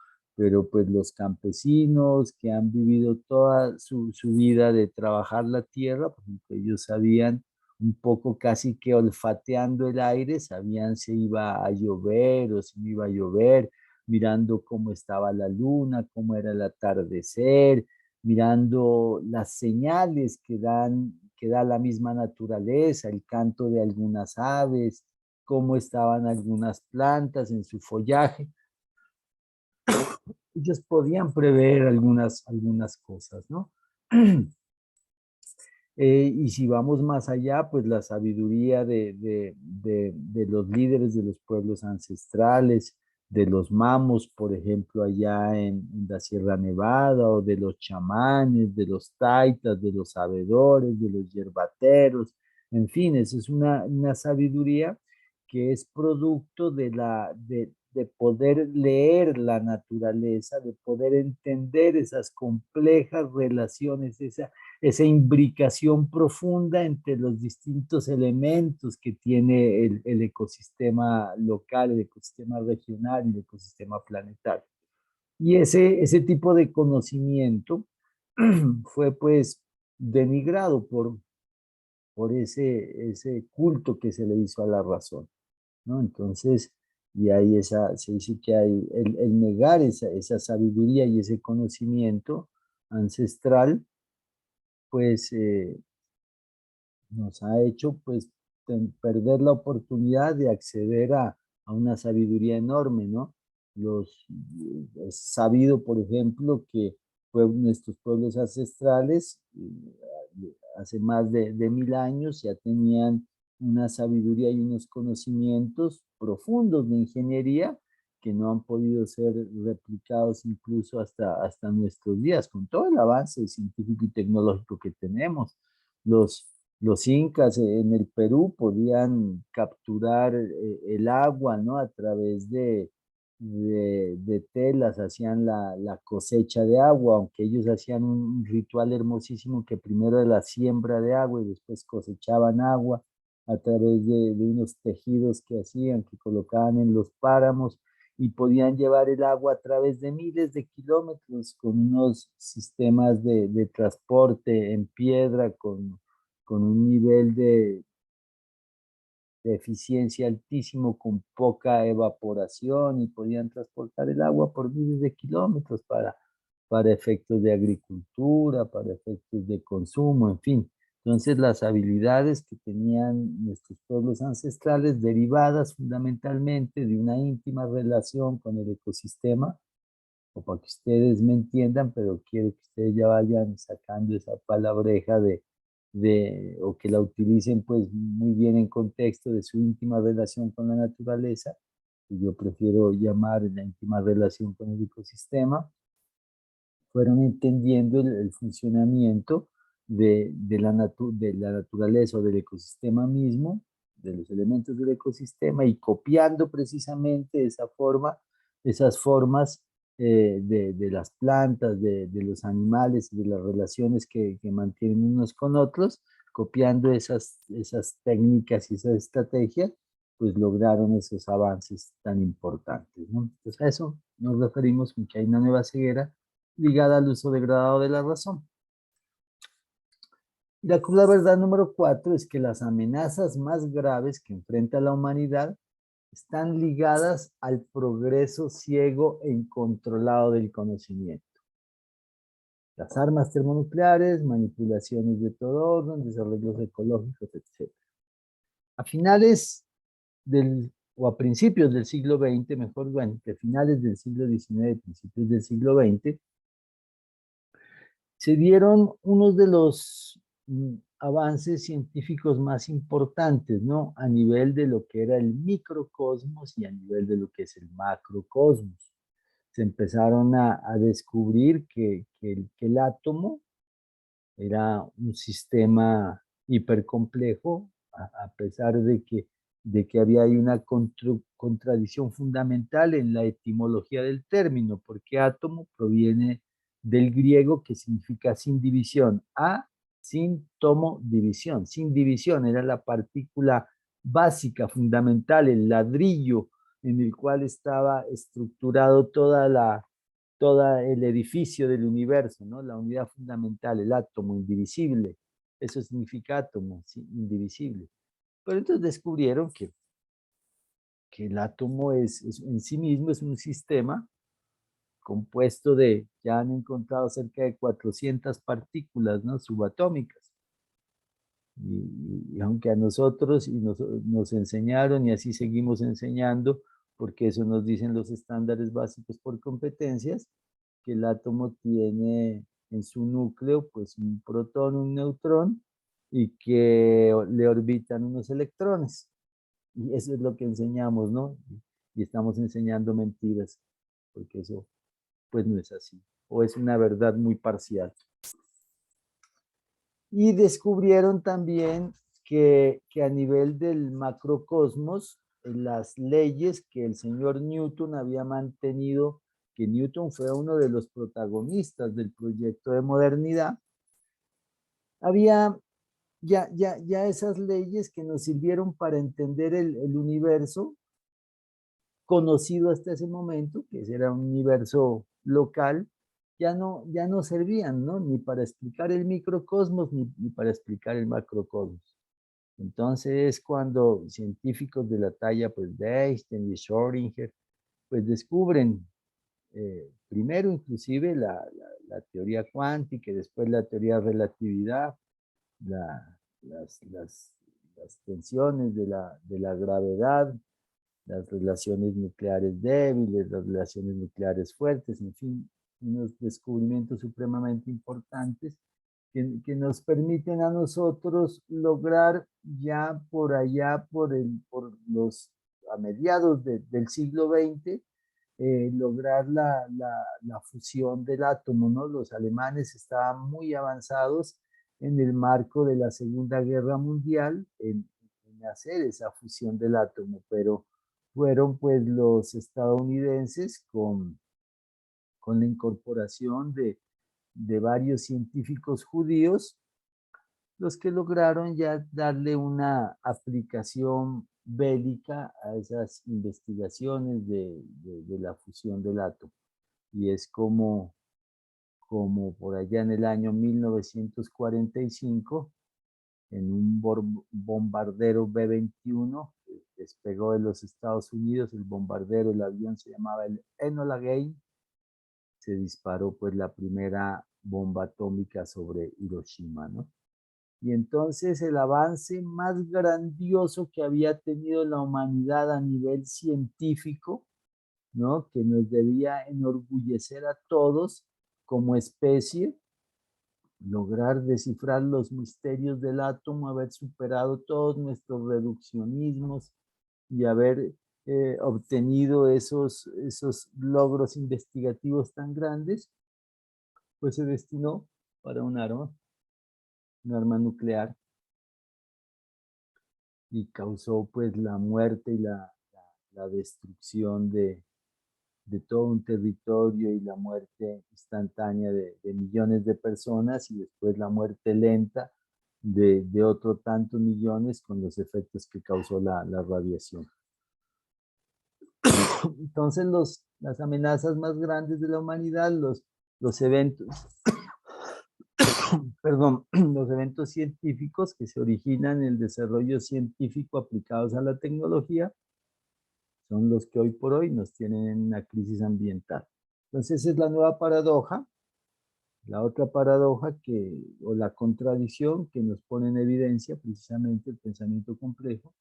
pues los campesinos que han vivido toda su vida de trabajar la tierra, por ejemplo, ellos sabían un poco casi que olfateando el aire, sabían si iba a llover o si no iba a llover, mirando cómo estaba la luna, cómo era el atardecer, mirando las señales que da la misma naturaleza, el canto de algunas aves, cómo estaban algunas plantas en su follaje. Ellos podían prever algunas cosas, ¿no? Y si vamos más allá, pues la sabiduría de los líderes de los pueblos ancestrales, de los mamos, por ejemplo, allá en la Sierra Nevada, o de los chamanes, de los taitas, de los sabedores, de los yerbateros, en fin, esa es una sabiduría que es producto de poder leer la naturaleza, de poder entender esas complejas relaciones, esa imbricación profunda entre los distintos elementos que tiene el ecosistema local, el ecosistema regional y el ecosistema planetario. Y ese tipo de conocimiento fue pues denigrado por ese culto que se le hizo a la razón, ¿no? Entonces, y ahí se dice que hay el negar esa sabiduría y ese conocimiento ancestral, pues nos ha hecho pues perder la oportunidad de acceder a una sabiduría enorme, ¿no? Es sabido, por ejemplo, que nuestros pueblos ancestrales hace más de 1000 años ya tenían una sabiduría y unos conocimientos profundos de ingeniería que no han podido ser replicados incluso hasta nuestros días, con todo el avance científico y tecnológico que tenemos. Los incas en el Perú podían capturar el agua, ¿no? A través de telas, hacían la cosecha de agua, aunque ellos hacían un ritual hermosísimo que primero era la siembra de agua y después cosechaban agua a través de unos tejidos que hacían, que colocaban en los páramos, y podían llevar el agua a través de miles de kilómetros con unos sistemas de transporte en piedra, con un nivel de eficiencia altísimo, con poca evaporación, y podían transportar el agua por miles de kilómetros para efectos de agricultura, para efectos de consumo, en fin. Entonces, las habilidades que tenían nuestros pueblos ancestrales, derivadas fundamentalmente de una íntima relación con el ecosistema, o para que ustedes me entiendan, pero quiero que ustedes ya vayan sacando esa palabreja o que la utilicen pues muy bien en contexto de su íntima relación con la naturaleza, que yo prefiero llamar la íntima relación con el ecosistema. Fueron entendiendo el funcionamiento de la naturaleza o del ecosistema mismo, de los elementos del ecosistema, y copiando precisamente esas formas de las plantas, de los animales y de las relaciones que mantienen unos con otros, copiando esas técnicas y esas estrategias, pues lograron esos avances tan importantes, ¿no? Entonces a eso nos referimos con que hay una nueva ceguera ligada al uso degradado de la razón. La cruda verdad número 4 es que las amenazas más graves que enfrenta la humanidad están ligadas al progreso ciego e incontrolado del conocimiento. Las armas termonucleares, manipulaciones de todo orden, desarrollos ecológicos, etc. A finales o a principios del siglo XX, mejor, bueno, que a finales del siglo XIX, principios del siglo XX, se dieron unos de los avances científicos más importantes, ¿no? A nivel de lo que era el microcosmos y a nivel de lo que es el macrocosmos. Se empezaron a descubrir que el átomo era un sistema hipercomplejo, a pesar de que había ahí una contradicción fundamental en la etimología del término, porque átomo proviene del griego, que significa sin división. Sin tomo, división. Sin división era la partícula básica, fundamental, el ladrillo en el cual estaba estructurado todo el edificio del universo, ¿no? La unidad fundamental, el átomo indivisible. Eso significa átomo, ¿sí? Indivisible. Pero entonces descubrieron que el átomo en sí mismo es un sistema compuesto ya han encontrado cerca de 400 partículas, ¿no? Subatómicas. Y aunque a nosotros nos enseñaron, y así seguimos enseñando, porque eso nos dicen los estándares básicos por competencias, que el átomo tiene en su núcleo pues un protón, un neutrón, y que le orbitan unos electrones. Y eso es lo que enseñamos, ¿no? Y estamos enseñando mentiras, porque eso pues no es así, o es una verdad muy parcial. Y descubrieron también que a nivel del macrocosmos, las leyes que el señor Newton había mantenido, que Newton fue uno de los protagonistas del proyecto de modernidad, había ya esas leyes que nos sirvieron para entender el universo conocido hasta ese momento, que era un universo local, ya no servían, ¿no? Ni para explicar el microcosmos, ni para explicar el macrocosmos. Entonces, cuando científicos de la talla pues, de Einstein y Schrödinger pues descubren primero inclusive la teoría cuántica, y después la teoría de relatividad, las tensiones de la gravedad, las relaciones nucleares débiles, las relaciones nucleares fuertes, en fin, unos descubrimientos supremamente importantes que nos permiten a nosotros lograr ya por allá, a mediados del siglo XX, lograr la fusión del átomo, ¿no? Los alemanes estaban muy avanzados en el marco de la Segunda Guerra Mundial en hacer esa fusión del átomo, pero fueron pues los estadounidenses con la incorporación de varios científicos judíos los que lograron ya darle una aplicación bélica a esas investigaciones de la fusión del átomo. Y es como por allá en el año 1945, en un bombardero B-21, despegó de los Estados Unidos, el bombardero, el avión se llamaba el Enola Gay, se disparó pues la primera bomba atómica sobre Hiroshima, ¿no? Y entonces el avance más grandioso que había tenido la humanidad a nivel científico, ¿no? Que nos debía enorgullecer a todos como especie, lograr descifrar los misterios del átomo, haber superado todos nuestros reduccionismos y haber obtenido esos logros investigativos tan grandes, pues se destinó para un arma nuclear, y causó pues la muerte y la destrucción de todo un territorio y la muerte instantánea de millones de personas, y después la muerte lenta de otro tantos millones con los efectos que causó la radiación. Entonces las amenazas más grandes de la humanidad, los eventos, perdón, los eventos científicos que se originan en el desarrollo científico aplicados a la tecnología, son los que hoy por hoy nos tienen en una crisis ambiental. Entonces es la nueva paradoja, la otra paradoja o la contradicción que nos pone en evidencia precisamente el pensamiento complejo,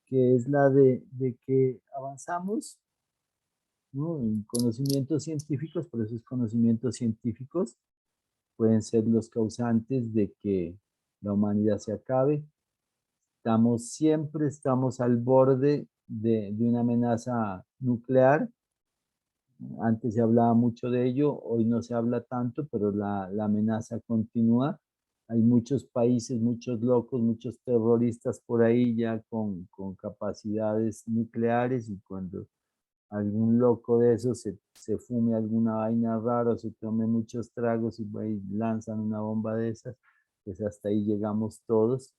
que es la de que avanzamos, ¿no?, en conocimientos científicos, pero esos conocimientos científicos pueden ser los causantes de que la humanidad se acabe. Siempre estamos al borde de una amenaza nuclear. Antes se hablaba mucho de ello, hoy no se habla tanto, pero la amenaza continúa. Hay muchos países, muchos locos, muchos terroristas por ahí ya con capacidades nucleares, y cuando algún loco de esos se fume alguna vaina rara, o se tome muchos tragos y lanzan una bomba de esas, pues hasta ahí llegamos todos.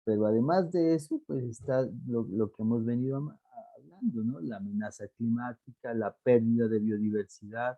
Pero además de eso, pues está lo que hemos venido hablando, ¿no? La amenaza climática, la pérdida de biodiversidad.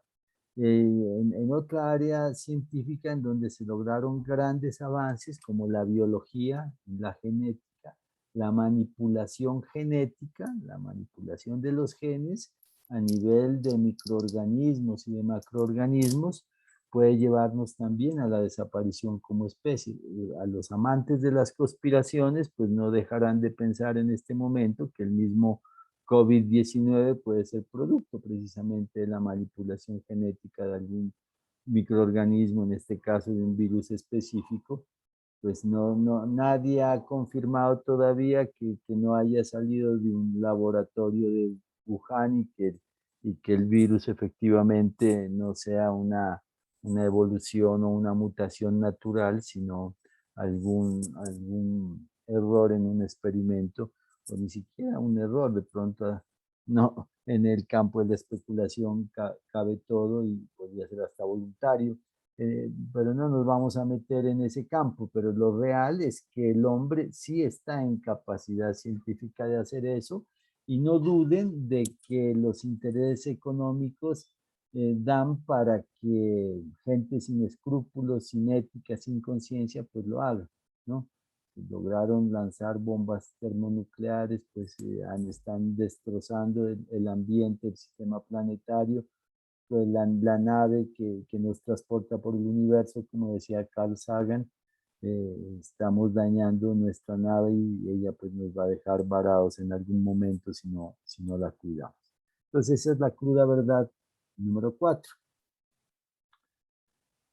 En otra área científica en donde se lograron grandes avances, como la biología, la genética, la manipulación genética, la manipulación de los genes a nivel de microorganismos y de macroorganismos, puede llevarnos también a la desaparición como especie. A los amantes de las conspiraciones, pues no dejarán de pensar en este momento que el mismo COVID-19 puede ser producto precisamente de la manipulación genética de algún microorganismo, en este caso de un virus específico. Pues nadie ha confirmado todavía que no haya salido de un laboratorio de Wuhan, y que el virus efectivamente no sea una evolución o una mutación natural, sino algún error en un experimento, o ni siquiera un error, de pronto no, en el campo de la especulación cabe todo y podría ser hasta voluntario. Pero no nos vamos a meter en ese campo, pero lo real es que el hombre sí está en capacidad científica de hacer eso, y no duden de que los intereses económicos dan para que gente sin escrúpulos, sin ética, sin conciencia, pues lo haga, ¿no? Lograron lanzar bombas termonucleares, pues están destrozando el ambiente, el sistema planetario, pues la nave que nos transporta por el universo, como decía Carl Sagan, estamos dañando nuestra nave, y ella pues nos va a dejar varados en algún momento si no la cuidamos. Entonces esa es la cruda verdad número 4.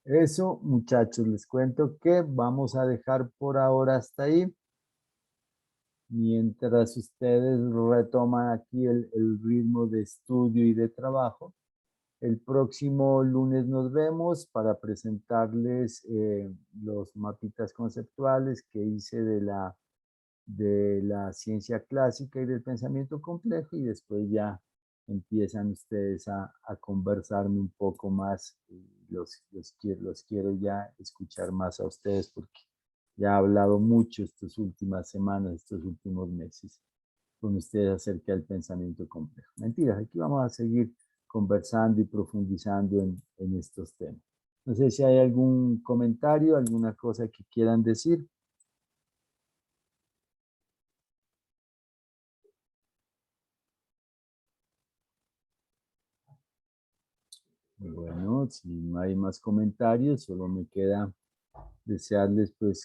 Eso, muchachos, les cuento que vamos a dejar por ahora hasta ahí, mientras ustedes retoman aquí el ritmo de estudio y de trabajo. El próximo lunes nos vemos para presentarles los mapitas conceptuales que hice de la ciencia clásica y del pensamiento complejo, y después ya empiezan ustedes a conversarme un poco más. Los quiero ya escuchar más a ustedes, porque ya he hablado mucho estas últimas semanas, estos últimos meses con ustedes acerca del pensamiento complejo. Mentiras, aquí vamos a seguir conversando y profundizando en estos temas. No sé si hay algún comentario, alguna cosa que quieran decir. Bueno, si no hay más comentarios, solo me queda desearles pues